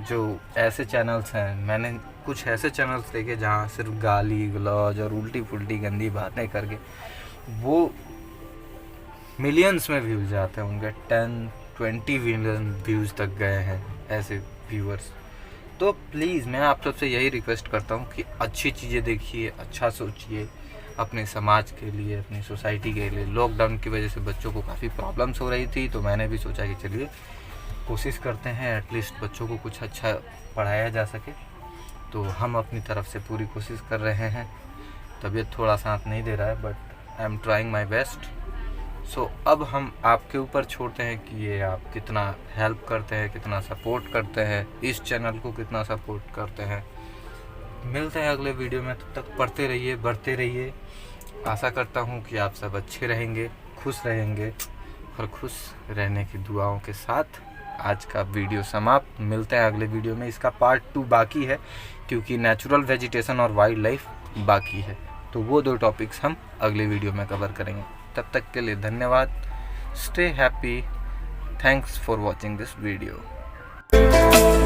A: जो ऐसे चैनल्स हैं, मैंने कुछ ऐसे चैनल्स देखे जहाँ सिर्फ गाली गलौज और उल्टी पुल्टी गंदी बातें करके वो मिलियंस में व्यूज़ आते हैं, उनके 10-20 मिलियन व्यूज़ तक गए हैं ऐसे व्यूअर्स। तो प्लीज़ मैं आप सबसे यही रिक्वेस्ट करता हूँ कि अच्छी चीज़ें देखिए, अच्छा सोचिए अपने समाज के लिए, अपनी सोसाइटी के लिए। लॉकडाउन की वजह से बच्चों को काफ़ी प्रॉब्लम्स हो रही थी, तो मैंने भी सोचा कि चलिए कोशिश करते हैं एटलीस्ट बच्चों को कुछ अच्छा पढ़ाया जा सके। तो हम अपनी तरफ से पूरी कोशिश कर रहे हैं। तबीयत थोड़ा साथ नहीं दे रहा है, but I am trying my best. So अब हम आपके ऊपर छोड़ते हैं कि ये आप कितना हेल्प करते हैं, कितना सपोर्ट करते हैं, इस चैनल को कितना सपोर्ट करते हैं। मिलते हैं अगले वीडियो में, तब तक पढ़ते रहिए, बढ़ते रहिए। आशा करता हूँ कि आप सब अच्छे रहेंगे, खुश रहेंगे, और खुश रहने की दुआओं के साथ आज का वीडियो समाप्त। मिलते हैं अगले वीडियो में। इसका पार्ट 2 बाकी है, क्योंकि नेचुरल वेजिटेशन और वाइल्ड लाइफ बाकी है, तो वो 2 टॉपिक्स हम अगले वीडियो में कवर करेंगे। तब तक के लिए धन्यवाद। Stay happy. Thanks for watching this video. है।